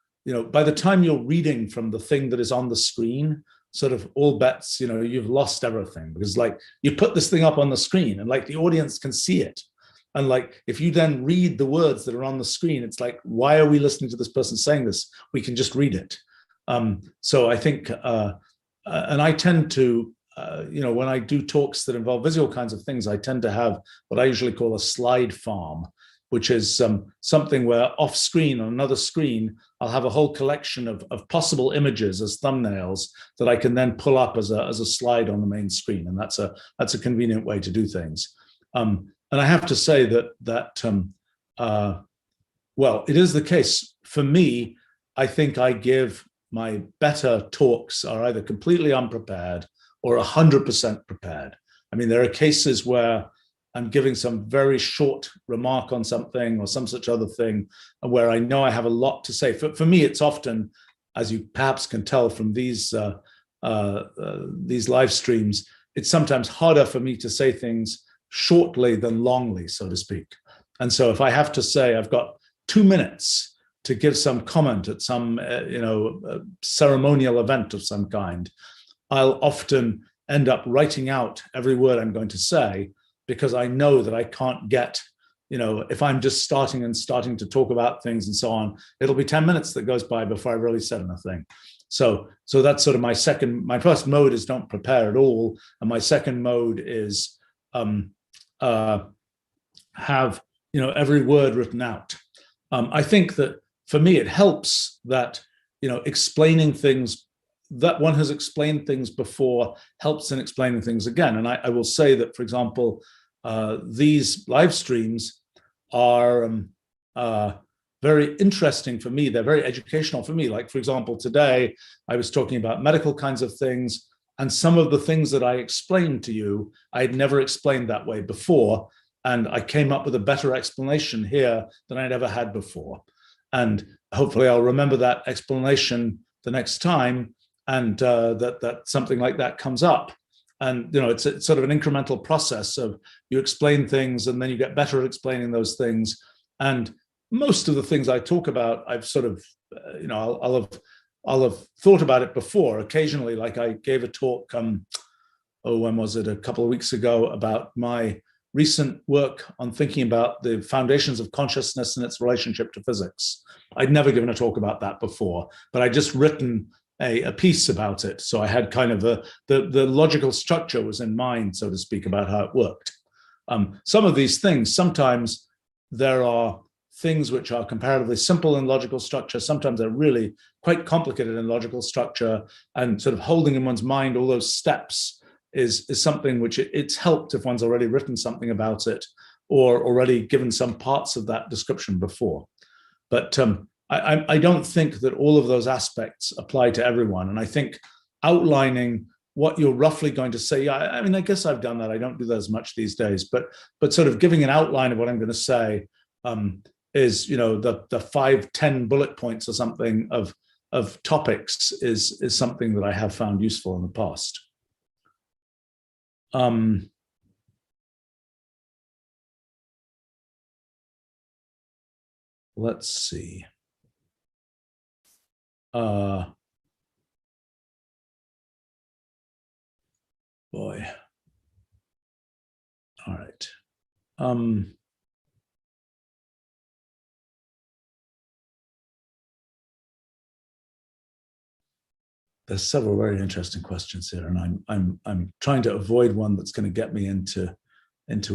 by the time you're reading from the thing that is on the screen, sort of all bets, you've lost everything, because like you put this thing up on the screen and like the audience can see it. And like, if you then read the words that are on the screen, it's like, why are we listening to this person saying this? We can just read it. So I think, and I tend to, when I do talks that involve visual kinds of things, I tend to have what I usually call a slide farm, which is something where off screen on another screen, I'll have a whole collection of possible images as thumbnails that I can then pull up as a slide on the main screen. And that's a convenient way to do things. And I have to say that well, it is the case for me. I think I give my better talks are either completely unprepared or 100% prepared. I mean, there are cases where I'm giving some very short remark on something or some such other thing where I know I have a lot to say. For me, it's often, as you perhaps can tell from these live streams, it's sometimes harder for me to say things shortly than longly, so to speak. And so if I have to say I've got 2 minutes to give some comment at some ceremonial event of some kind, I'll often end up writing out every word I'm going to say, because I know that I can't get, if I'm just starting to talk about things and so on, it'll be 10 minutes that goes by before I really said anything. So that's sort of my first mode is don't prepare at all. And my second mode is have, every word written out. I think that for me, it helps that, explaining things that one has explained things before helps in explaining things again. And I will say that, for example, these live streams are very interesting for me. They're very educational for me. Like, for example, today I was talking about medical kinds of things, and some of the things that I explained to you, I had never explained that way before. And I came up with a better explanation here than I'd ever had before. And hopefully I'll remember that explanation the next time, and that something like that comes up. And it's sort of an incremental process of you explain things and then you get better at explaining those things. And most of the things I talk about, I've sort of, I'll have thought about it before. Occasionally, like I gave a talk, when was it? A couple of weeks ago, about my recent work on thinking about the foundations of consciousness and its relationship to physics. I'd never given a talk about that before, but I'd just written a piece about it. So I had kind of the logical structure was in mind, so to speak, about how it worked. Some of these things, sometimes there are things which are comparatively simple in logical structure. Sometimes they're really quite complicated in logical structure, and sort of holding in one's mind all those steps is something which it's helped if one's already written something about it or already given some parts of that description before. But I don't think that all of those aspects apply to everyone. And I think outlining what you're roughly going to say, I mean, I guess I've done that. I don't do that as much these days, but sort of giving an outline of what I'm going to say is, the 5-10 bullet points or something of topics is something that I have found useful in the past. Let's see. Boy. All right. There's several very interesting questions here, and I'm trying to avoid one that's going to get me into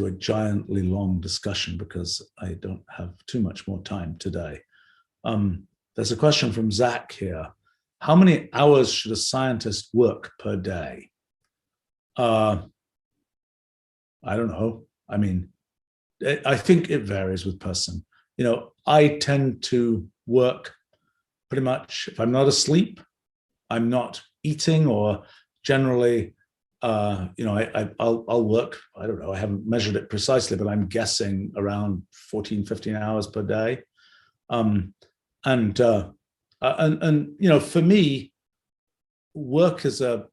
a giantly long discussion because I don't have too much more time today. There's a question from Zach here. How many hours should a scientist work per day? I don't know. I mean, I think it varies with person. I tend to work pretty much, if I'm not asleep, I'm not eating, or generally, I'll work, I don't know, I haven't measured it precisely, but I'm guessing around 14, 15 hours per day. For me, work is a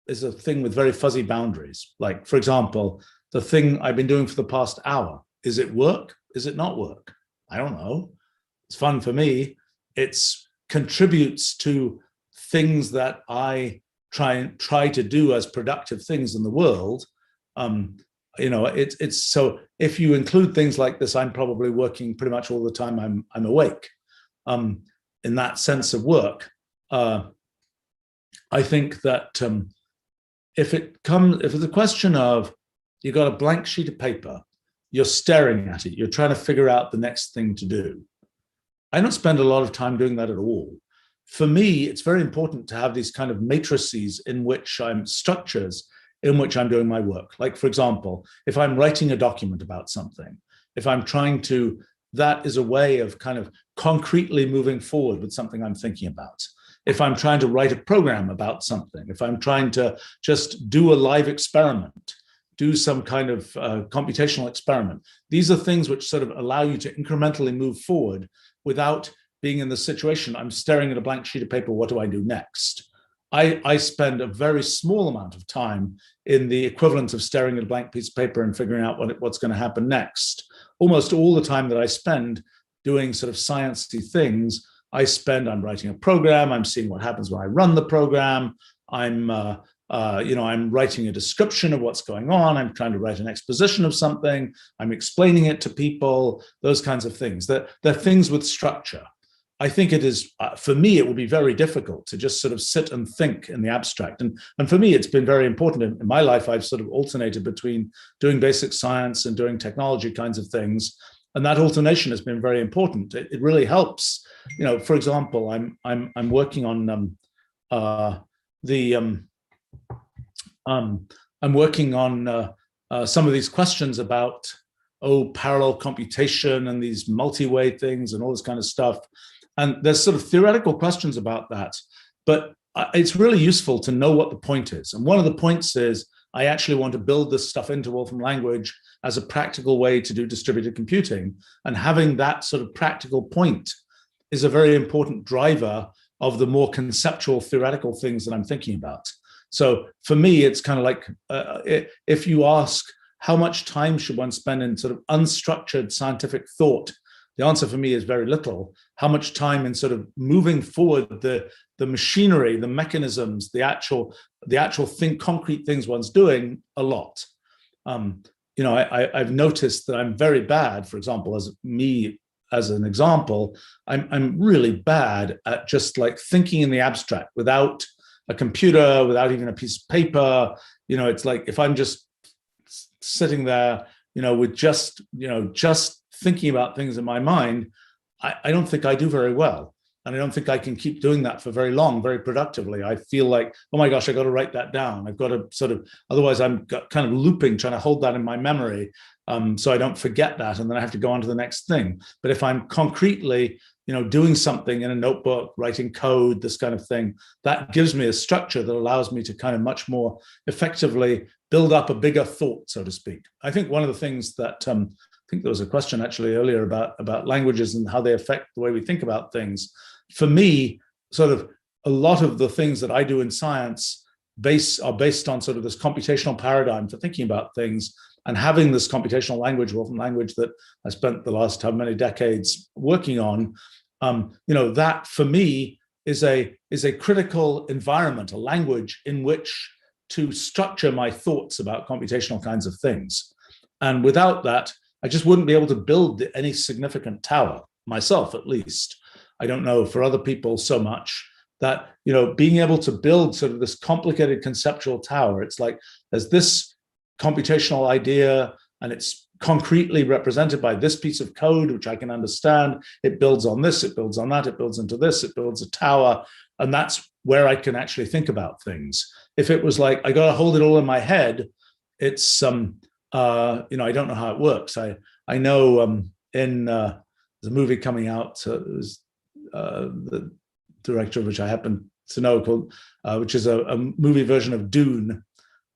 thing with very fuzzy boundaries. Like, for example, the thing I've been doing for the past hour, is it work? Is it not work? I don't know. It's fun for me. It contributes to things that I try to do as productive things in the world. It's so if you include things like this, I'm probably working pretty much all the time I'm awake. In that sense of work, I think that if it's a question of you got a blank sheet of paper, you're staring at it, you're trying to figure out the next thing to do. I don't spend a lot of time doing that at all. For me, it's very important to have these kind of matrices structures in which I'm doing my work. Like, for example, if I'm writing a document about something, if I'm trying to, that is a way of kind of concretely moving forward with something I'm thinking about. If I'm trying to write a program about something, if I'm trying to just do a live experiment, do some kind of computational experiment, these are things which sort of allow you to incrementally move forward without being in the situation, I'm staring at a blank sheet of paper, what do I do next? I spend a very small amount of time in the equivalent of staring at a blank piece of paper and figuring out what's going to happen next. Almost all the time that I spend doing sort of sciencey things, I'm writing a program, I'm seeing what happens when I run the program, I'm writing a description of what's going on, I'm trying to write an exposition of something, I'm explaining it to people, those kinds of things. They're things with structure. I think it is, for me, it would be very difficult to just sort of sit and think in the abstract. And for me, it's been very important in my life. I've sort of alternated between doing basic science and doing technology kinds of things. And that alternation has been very important. It really helps. You know, for example, I'm working on I'm working on some of these questions about parallel computation and these multi-way things and all this kind of stuff. And there's sort of theoretical questions about that, but it's really useful to know what the point is. And one of the points is I actually want to build this stuff into Wolfram language as a practical way to do distributed computing. And having that sort of practical point is a very important driver of the more conceptual theoretical things that I'm thinking about. So for me, it's kind of like, if you ask how much time should one spend in sort of unstructured scientific thought, the answer for me is very little. How much time in sort of moving forward the machinery, the mechanisms, the actual concrete things one's doing, a lot. You know, I've noticed that I'm very bad, for example, as an example, I'm really bad at just like thinking in the abstract without a computer, without even a piece of paper. You know, it's like if I'm just sitting there, you know, with just thinking about things in my mind, I don't think I do very well. And I don't think I can keep doing that for very long, very productively. I feel like, oh my gosh, I got to write that down. I've got to sort of, otherwise I'm kind of looping, trying to hold that in my memory, so I don't forget that. And then I have to go on to the next thing. But if I'm concretely, you know, doing something in a notebook, writing code, this kind of thing, that gives me a structure that allows me to kind of much more effectively build up a bigger thought, so to speak. I think one of the things that, I think there was a question actually earlier about languages and how they affect the way we think about things. For me, sort of a lot of the things that I do in science are based on sort of this computational paradigm for thinking about things, and having this computational language, Wolfram language, that I spent the last how many decades working on. You know, that for me is a critical environment, a language in which to structure my thoughts about computational kinds of things. And without that, I just wouldn't be able to build any significant tower, myself at least. I don't know for other people so much, that, you know, being able to build sort of this complicated conceptual tower, it's like there's this computational idea and it's concretely represented by this piece of code, which I can understand. It builds on this, it builds on that, it builds into this, it builds a tower. And that's where I can actually think about things. If it was like, I got to hold it all in my head, it's, you know, I don't know how it works. I know there's a movie coming out, the director of which I happen to know, called, which is a movie version of Dune.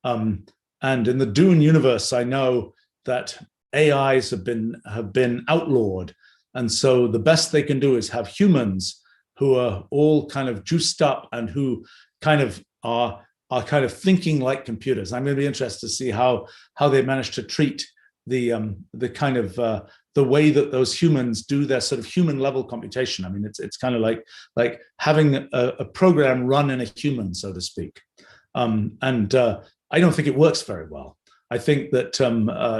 And in the Dune universe, I know that AIs have been outlawed. And so the best they can do is have humans who are all kind of juiced up and who kind of are kind of thinking like computers. I'm going to be interested to see how they manage to treat the kind of the way that those humans do their sort of human level computation. I mean, it's kind of like having a program run in a human, so to speak. And I don't think it works very well. I think that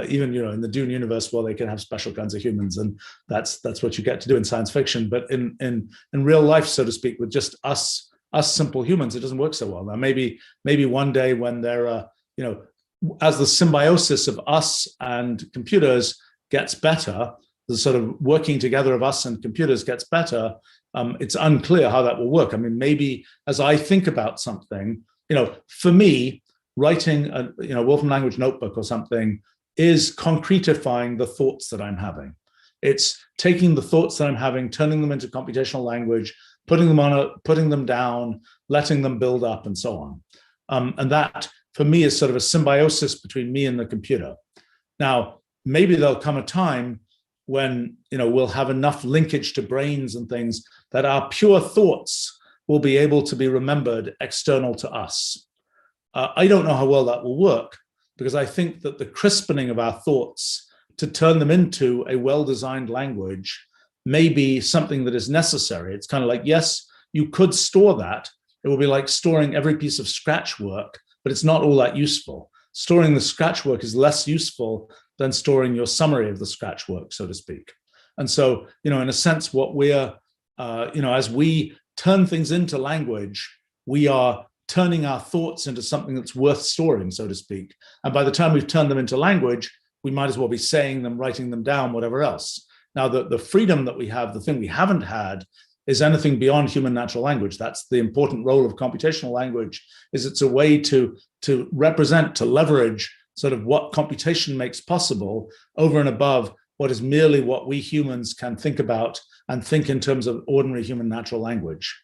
even, you know, in the Dune universe, well, they can have special kinds of humans, and that's what you get to do in science fiction. But in real life, so to speak, with just us simple humans, it doesn't work so well. Now, maybe one day when they're, you know, as the symbiosis of us and computers gets better, the sort of working together of us and computers gets better, it's unclear how that will work. I mean, maybe as I think about something, you know, for me, writing a, you know, Wolfram language notebook or something is concretifying the thoughts that I'm having. It's taking the thoughts that I'm having, turning them into computational language, putting them down, letting them build up, and so on. And that, for me, is sort of a symbiosis between me and the computer. Now, maybe there'll come a time when, you know, we'll have enough linkage to brains and things that our pure thoughts will be able to be remembered external to us. I don't know how well that will work, because I think that the crispening of our thoughts to turn them into a well-designed language may be something that is necessary. It's kind of like, yes, you could store that. It will be like storing every piece of scratch work, but it's not all that useful. Storing the scratch work is less useful than storing your summary of the scratch work, so to speak. And so, you know, in a sense, what we're as we turn things into language, we are turning our thoughts into something that's worth storing, so to speak. And by the time we've turned them into language, we might as well be saying them, writing them down, whatever else. Now, the freedom that we have, the thing we haven't had, is anything beyond human natural language. That's the important role of computational language, is it's a way to represent, to leverage sort of what computation makes possible over and above what is merely what we humans can think about and think in terms of ordinary human natural language.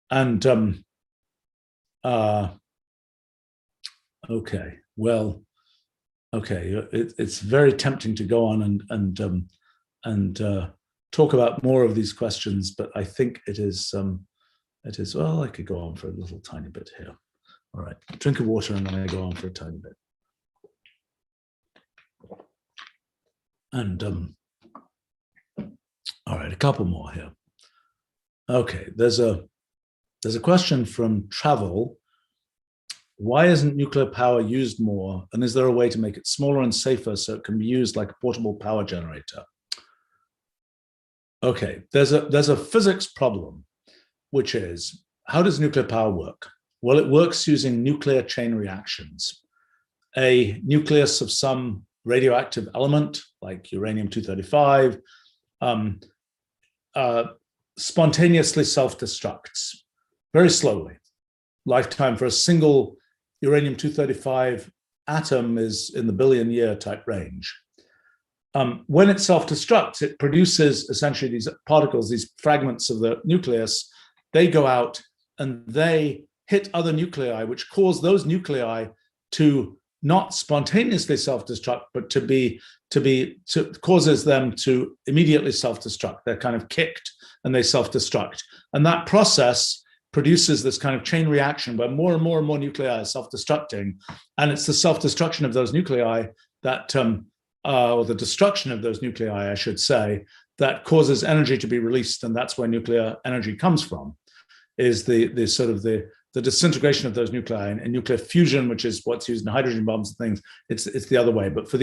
And okay, well, okay, it's very tempting to go on and talk about more of these questions, but I think it is, well, I could go on for a little tiny bit here. All right, drink of water and then I go on for a tiny bit. And all right, a couple more here. Okay, there's a question from Travel. Why isn't nuclear power used more? And is there a way to make it smaller and safer so it can be used like a portable power generator? Okay, there's a physics problem, which is, how does nuclear power work? Well, it works using nuclear chain reactions. A nucleus of some radioactive element, like uranium-235, spontaneously self-destructs very slowly. Lifetime for a single uranium-235 atom is in the billion-year type range. When it self-destructs, it produces essentially these particles, these fragments of the nucleus. They go out and they hit other nuclei, which cause those nuclei to not spontaneously self-destruct, but causes them to immediately self-destruct. They're kind of kicked and they self-destruct. And that process produces this kind of chain reaction where more and more and more nuclei are self-destructing. And it's the self-destruction of those nuclei that, or the destruction of those nuclei, I should say, that causes energy to be released. And that's where nuclear energy comes from, is the sort of the disintegration of those nuclei, and nuclear fusion, which is what's used in hydrogen bombs and things. It's the other way. But for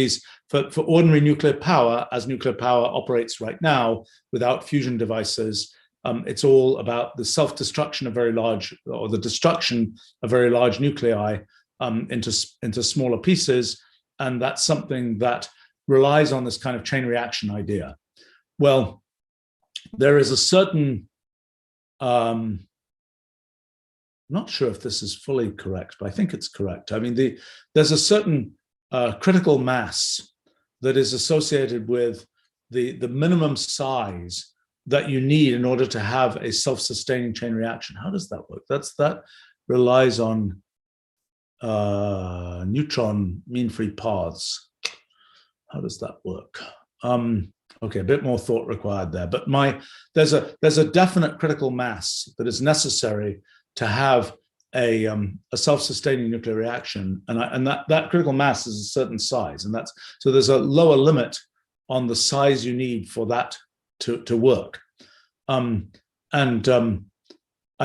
ordinary nuclear power, as nuclear power operates right now, without fusion devices, it's all about the self-destruction of very large, or the destruction of very large nuclei into smaller pieces, and that's something that relies on this kind of chain reaction idea. Well, there is a certain not sure if this is fully correct, but I think it's correct. I mean, there's a certain critical mass that is associated with the minimum size that you need in order to have a self-sustaining chain reaction. How does that work? That relies on neutron mean-free paths. How does that work? Okay, a bit more thought required there. But there's a definite critical mass that is necessary to have a self-sustaining nuclear reaction, and that critical mass is a certain size, and so there's a lower limit on the size you need for that to work. I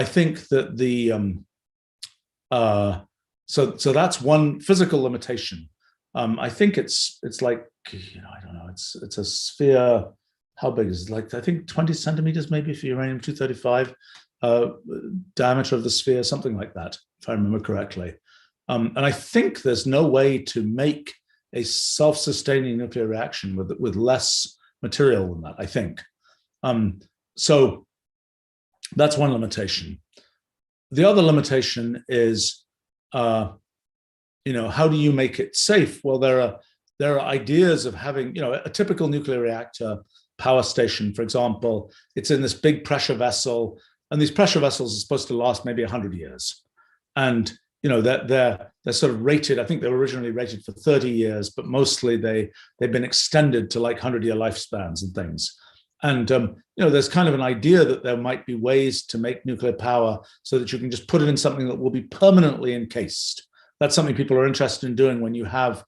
think that so that's one physical limitation. I think it's like, I don't know, it's a sphere. How big is it? Like, I think 20 centimeters maybe for uranium-235. Diameter of the sphere, something like that, if I remember correctly. And I think there's no way to make a self-sustaining nuclear reaction with less material than that, I think. So that's one limitation. The other limitation is, how do you make it safe? Well, there are ideas of having, a typical nuclear reactor power station, for example. It's in this big pressure vessel. And these pressure vessels are supposed to last maybe 100 years. And, they're sort of rated, I think they were originally rated for 30 years, but mostly they've been extended to like 100-year lifespans and things. And, there's kind of an idea that there might be ways to make nuclear power so that you can just put it in something that will be permanently encased. That's something people are interested in doing when you have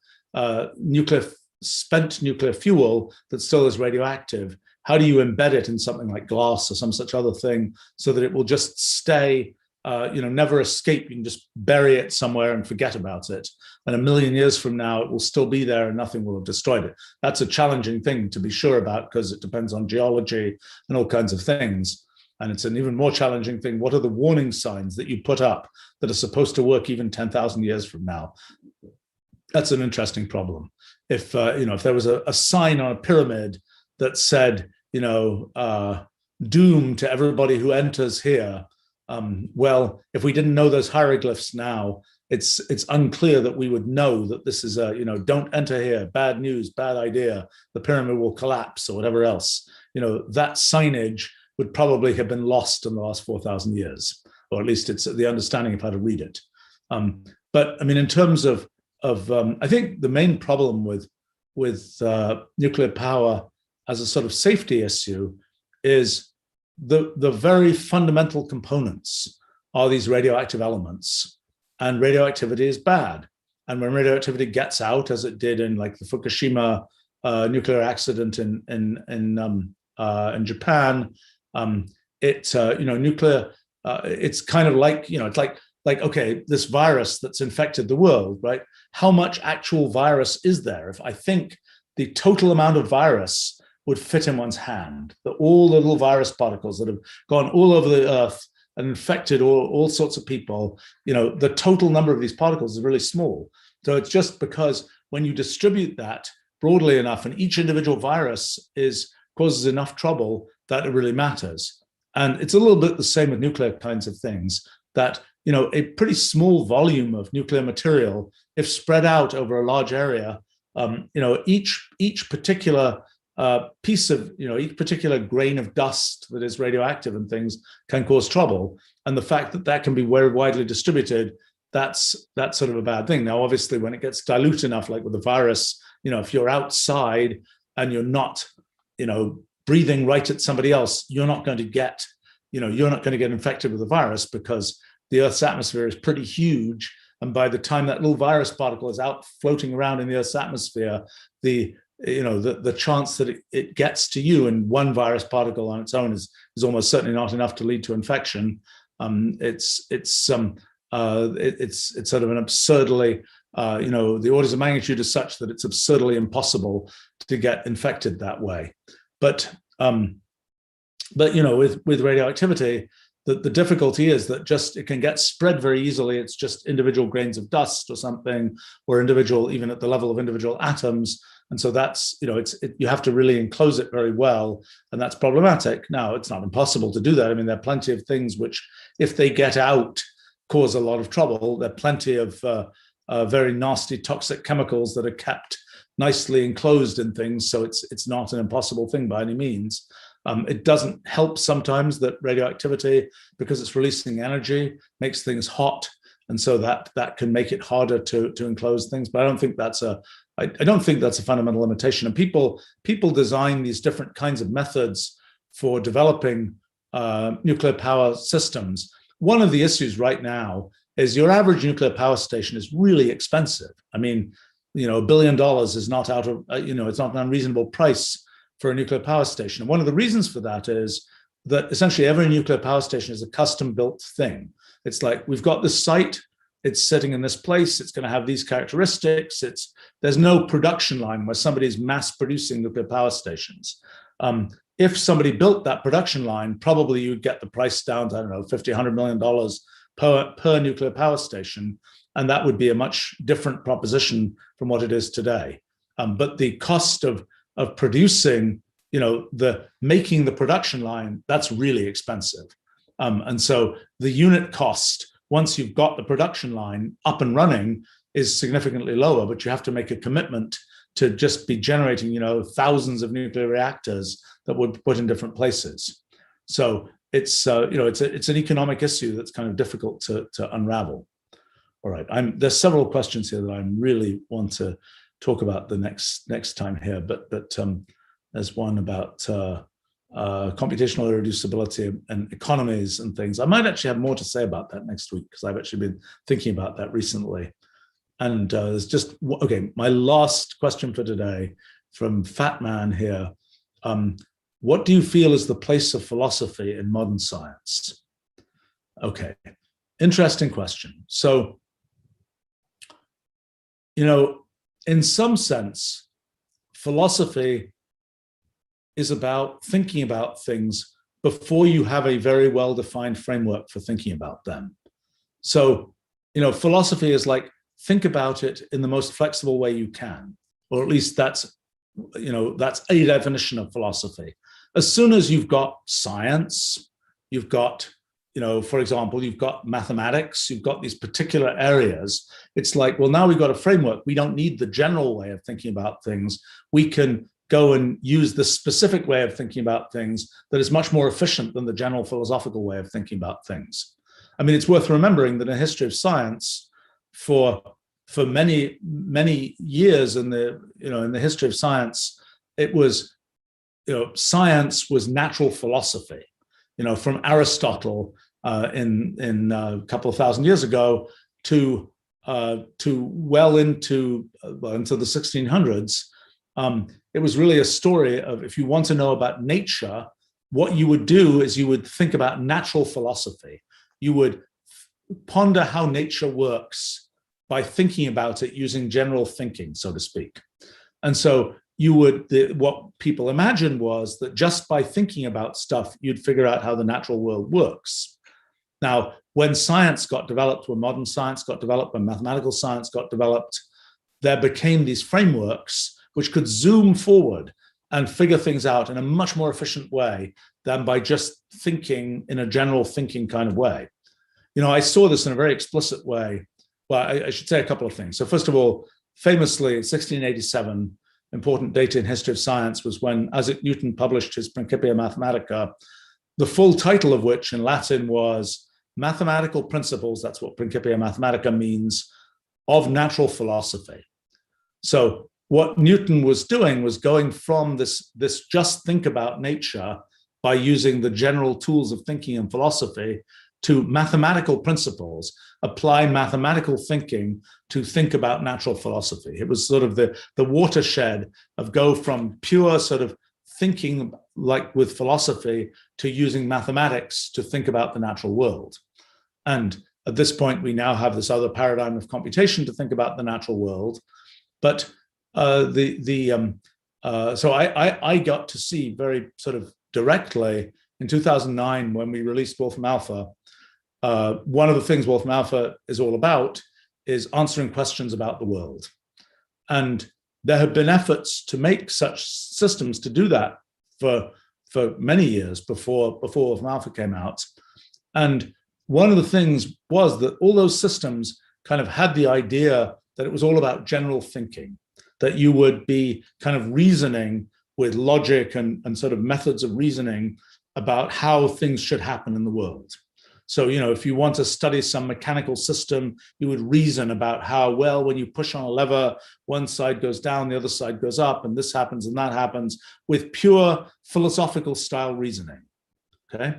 spent nuclear fuel that still is radioactive. How do you embed it in something like glass or some such other thing so that it will just stay never escape. You can just bury it somewhere and forget about it. And a million years from now, it will still be there and nothing will have destroyed it. That's a challenging thing to be sure about because it depends on geology and all kinds of things. And it's an even more challenging thing. What are the warning signs that you put up that are supposed to work even 10,000 years from now? That's an interesting problem. If there was a sign on a pyramid that said, doom to everybody who enters here, well, if we didn't know those hieroglyphs now, it's unclear that we would know that this is don't enter here, bad news, bad idea, the pyramid will collapse or whatever else. That signage would probably have been lost in the last 4,000 years, or at least it's the understanding of how to read it. But I mean, in terms of I think the main problem with nuclear power as a sort of safety issue is the very fundamental components are these radioactive elements, and radioactivity is bad. And when radioactivity gets out, as it did in like the Fukushima nuclear accident in Japan, nuclear. It's kind of like it's like okay, this virus that's infected the world, right? How much actual virus is there? If I think the total amount of virus would fit in one's hand, that all the little virus particles that have gone all over the earth and infected all sorts of people, the total number of these particles is really small. So it's just because when you distribute that broadly enough and each individual virus causes enough trouble that it really matters. And it's a little bit the same with nuclear kinds of things, that a pretty small volume of nuclear material, if spread out over a large area, each particular piece of, each particular grain of dust that is radioactive and things can cause trouble. And the fact that that can be very widely distributed, that's sort of a bad thing. Now, obviously, when it gets dilute enough, like with the virus, if you're outside and you're not, breathing right at somebody else, you're not going to get infected with the virus because the Earth's atmosphere is pretty huge. And by the time that little virus particle is out floating around in the Earth's atmosphere, the chance that it gets to you in one virus particle on its own is almost certainly not enough to lead to infection. It's sort of an absurdly, the orders of magnitude is such that it's absurdly impossible to get infected that way. But with radioactivity, the difficulty is that just it can get spread very easily. It's just individual grains of dust or something, or even at the level of individual atoms. And so that's, you have to really enclose it very well, and that's problematic. Now, it's not impossible to do that. I mean, there are plenty of things which, if they get out, cause a lot of trouble. There are plenty of very nasty toxic chemicals that are kept nicely enclosed in things, so it's not an impossible thing by any means. It doesn't help sometimes that radioactivity, because it's releasing energy, makes things hot, and so that can make it harder to enclose things. But I don't think that's a fundamental limitation. And people design these different kinds of methods for developing nuclear power systems. One of the issues right now is your average nuclear power station is really expensive. I mean, $1 billion is not out of, it's not an unreasonable price for a nuclear power station. And one of the reasons for that is that essentially every nuclear power station is a custom built thing. It's like, we've got this site, it's sitting in this place, it's going to have these characteristics. There's no production line where somebody's mass producing nuclear power stations. If somebody built that production line, probably you'd get the price down to, I don't know, $50, $100 million per nuclear power station. And that would be a much different proposition from what it is today. But the cost of producing, making the production line, that's really expensive. And so the unit cost, once you've got the production line up and running, is significantly lower, but you have to make a commitment to just be generating, thousands of nuclear reactors that would put in different places. So it's an economic issue that's kind of difficult to unravel. All right, there's several questions here that I really want to talk about the next time here, but there's one about computational irreducibility and economies and things. I might actually have more to say about that next week, because I've actually been thinking about that recently. And there's just, okay, my last question for today from Fat Man here. What do you feel is the place of philosophy in modern science? Okay, Interesting question. So, in some sense, philosophy is about thinking about things before you have a very well-defined framework for thinking about them. So, philosophy is like, think about it in the most flexible way you can, or at least that's a definition of philosophy. As soon as you've got science, you've got, for example, you've got mathematics, you've got these particular areas, it's like, well, now we've got a framework. We don't need the general way of thinking about things. We can go and use the specific way of thinking about things that is much more efficient than the general philosophical way of thinking about things. I mean, it's worth remembering that in the history of science, for many, many years in the history of science, it was, science was natural philosophy. From Aristotle in a couple of thousand years ago to well into the 1600s. It was really a story of, if you want to know about nature, what you would do is you would think about natural philosophy. You would ponder how nature works by thinking about it using general thinking, so to speak. And so what people imagined was that just by thinking about stuff, you'd figure out how the natural world works. Now, when science got developed, when modern science got developed, when mathematical science got developed, there became these frameworks which could zoom forward and figure things out in a much more efficient way than by just thinking in a general thinking kind of way. I saw this in a very explicit way. Well, I should say a couple of things. So first of all, famously in 1687, important date in history of science was when Isaac Newton published his Principia Mathematica, the full title of which in Latin was Mathematical Principles, that's what Principia Mathematica means, of natural philosophy. So what Newton was doing was going from this just think about nature by using the general tools of thinking and philosophy to mathematical principles, apply mathematical thinking to think about natural philosophy. It was sort of the watershed of go from pure sort of thinking like with philosophy to using mathematics to think about the natural world. And at this point, we now have this other paradigm of computation to think about the natural world. But so I got to see very sort of directly in 2009 when we released Wolfram Alpha. One of the things Wolfram Alpha is all about is answering questions about the world. And there have been efforts to make such systems to do that for many years before Wolfram Alpha came out. And one of the things was that all those systems kind of had the idea that it was all about general thinking, that you would be kind of reasoning with logic and sort of methods of reasoning about how things should happen in the world. So, if you want to study some mechanical system, you would reason about how, well, when you push on a lever, one side goes down, the other side goes up, and this happens and that happens, with pure philosophical style reasoning, okay?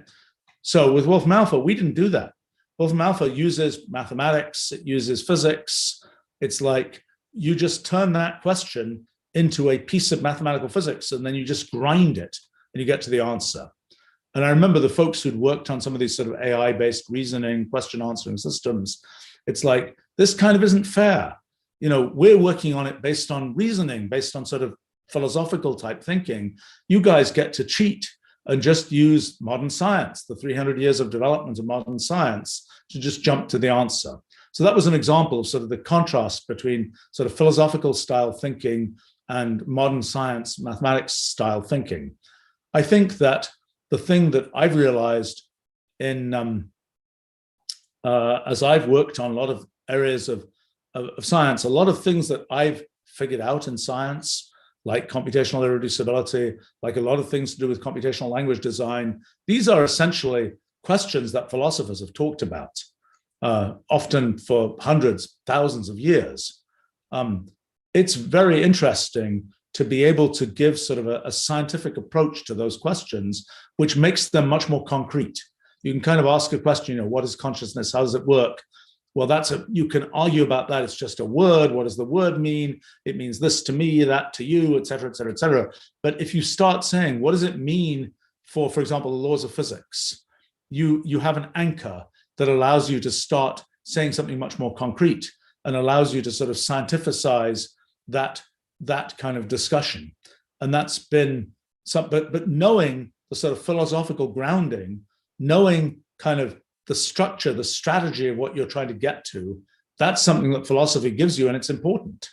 So with Wolfram Alpha, we didn't do that. Wolfram Alpha uses mathematics, it uses physics. It's like you just turn that question into a piece of mathematical physics, and then you just grind it, and you get to the answer. And I remember the folks who'd worked on some of these sort of AI-based reasoning, question answering systems. It's like, this kind of isn't fair. We're working on it based on reasoning, based on sort of philosophical type thinking. You guys get to cheat and just use modern science, the 300 years of development of modern science, to just jump to the answer. So that was an example of sort of the contrast between sort of philosophical style thinking and modern science, mathematics style thinking. I think that the thing that I've realized in as I've worked on a lot of areas of science, a lot of things that I've figured out in science, like computational irreducibility, like a lot of things to do with computational language design, these are essentially questions that philosophers have talked about, often for hundreds, thousands of years. It's very interesting to be able to give sort of a scientific approach to those questions, which makes them much more concrete. You can kind of ask a question, what is consciousness? How does it work? Well, you can argue about that. It's just a word. What does the word mean? It means this to me, that to you, et cetera, et cetera, et cetera. But if you start saying, what does it mean for example, the laws of physics? You have an anchor that allows you to start saying something much more concrete and allows you to sort of scientificize that kind of discussion. And that's been some, but knowing the sort of philosophical grounding, knowing kind of the structure, the strategy of what you're trying to get to, that's something that philosophy gives you, and it's important.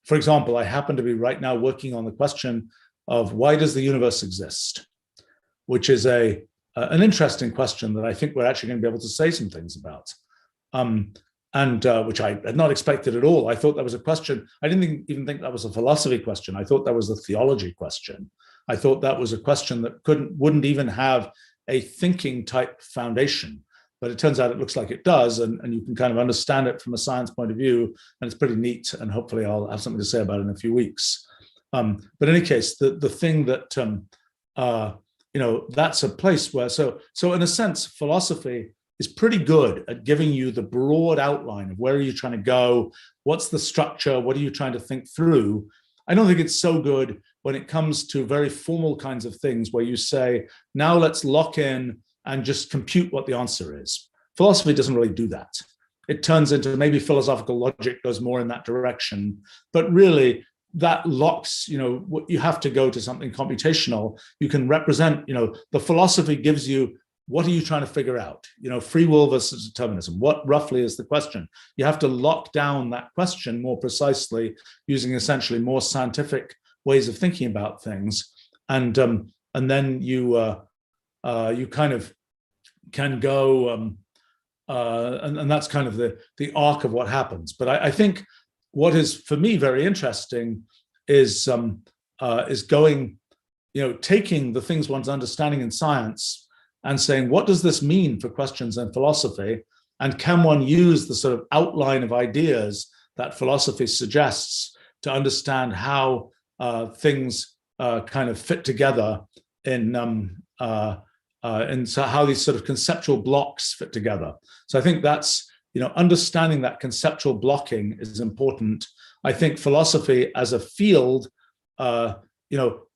For example, I happen to be right now working on the question of why does the universe exist, which is an interesting question that I think we're actually going to be able to say some things about, which I had not expected at all. I thought that was a question. I didn't even think that was a philosophy question. I thought that was a theology question. I thought that was a question that wouldn't even have a thinking type foundation. But it turns out it looks like it does, and you can kind of understand it from a science point of view, and it's pretty neat, and hopefully I'll have something to say about it in a few weeks. But in any case, the thing that, that's a place where, so in a sense, philosophy is pretty good at giving you the broad outline of where are you trying to go, what's the structure, what are you trying to think through. I don't think it's so good when it comes to very formal kinds of things where you say, now let's lock in and just compute what the answer is. Philosophy doesn't really do that. It turns into, maybe philosophical logic goes more in that direction, but really that locks, you have to go to something computational. You can represent, the philosophy gives you, what are you trying to figure out? Free will versus determinism. What roughly is the question? You have to lock down that question more precisely using essentially more scientific ways of thinking about things. And then you kind of can go, and that's kind of the arc of what happens. But I think what is for me very interesting is going, taking the things one's understanding in science and saying, what does this mean for questions in philosophy? And can one use the sort of outline of ideas that philosophy suggests to understand how things kind of fit together and so how these sort of conceptual blocks fit together. So I think that's, understanding that conceptual blocking is important. I think philosophy as a field, a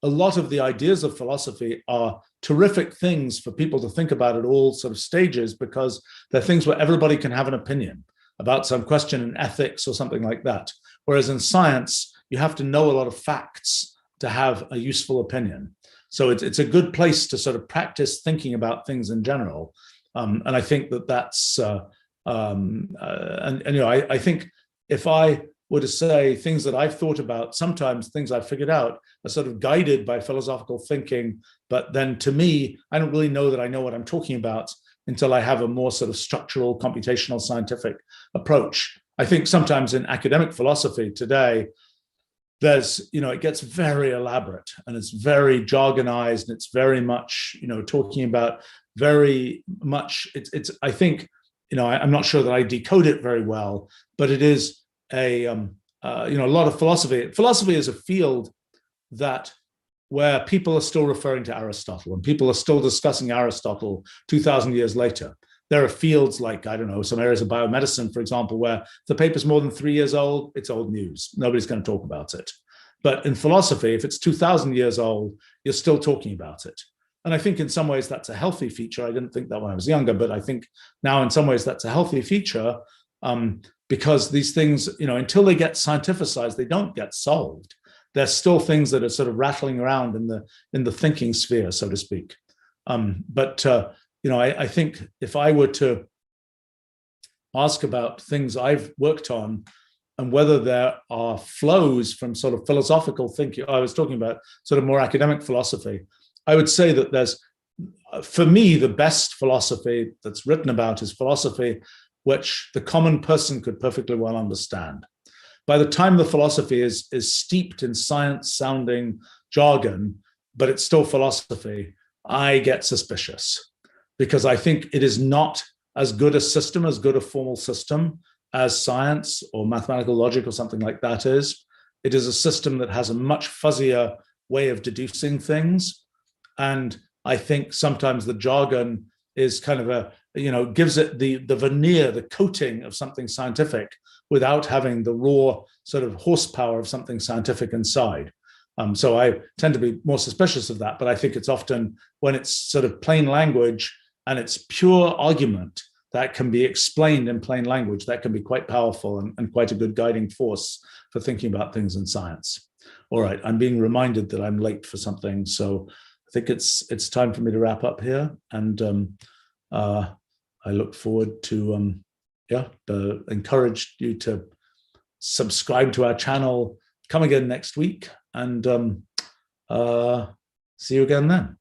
lot of the ideas of philosophy are terrific things for people to think about at all sort of stages, because they're things where everybody can have an opinion about some question in ethics or something like that. Whereas in science, you have to know a lot of facts to have a useful opinion. So it's a good place to sort of practice thinking about things in general. And I think that's, I think if I were to say things that I've thought about, sometimes things I've figured out are sort of guided by philosophical thinking. But then to me, I don't really know that I know what I'm talking about until I have a more sort of structural, computational, scientific approach. I think sometimes in academic philosophy today, there's, it gets very elaborate and it's very jargonized and it's very much, talking about very much, I think, I'm not sure that I decode it very well, but it is a lot of philosophy. Philosophy is a field where people are still referring to Aristotle and people are still discussing Aristotle 2,000 years later. There are fields like, I don't know, some areas of biomedicine, for example, where the paper's more than 3 years old, it's old news. Nobody's going to talk about it. But in philosophy, if it's 2,000 years old, you're still talking about it. And I think in some ways that's a healthy feature. I didn't think that when I was younger, but I think now in some ways that's a healthy feature, because these things, until they get scientificized, they don't get solved. There's still things that are sort of rattling around in the thinking sphere, so to speak. I think if I were to ask about things I've worked on and whether there are flows from sort of philosophical thinking, I was talking about sort of more academic philosophy, I would say that there's, for me, the best philosophy that's written about is philosophy which the common person could perfectly well understand. By the time the philosophy is steeped in science-sounding jargon, but it's still philosophy, I get suspicious, because I think it is not as good a system, as good a formal system as science or mathematical logic or something like that is. It is a system that has a much fuzzier way of deducing things. And I think sometimes the jargon is kind of gives it the veneer, the coating of something scientific without having the raw sort of horsepower of something scientific inside. So I tend to be more suspicious of that, but I think it's often when it's sort of plain language and it's pure argument that can be explained in plain language, that can be quite powerful and quite a good guiding force for thinking about things in science. All right, I'm being reminded that I'm late for something, so I think it's time for me to wrap up here. And I look forward to encourage you to subscribe to our channel. Come again next week, and see you again then.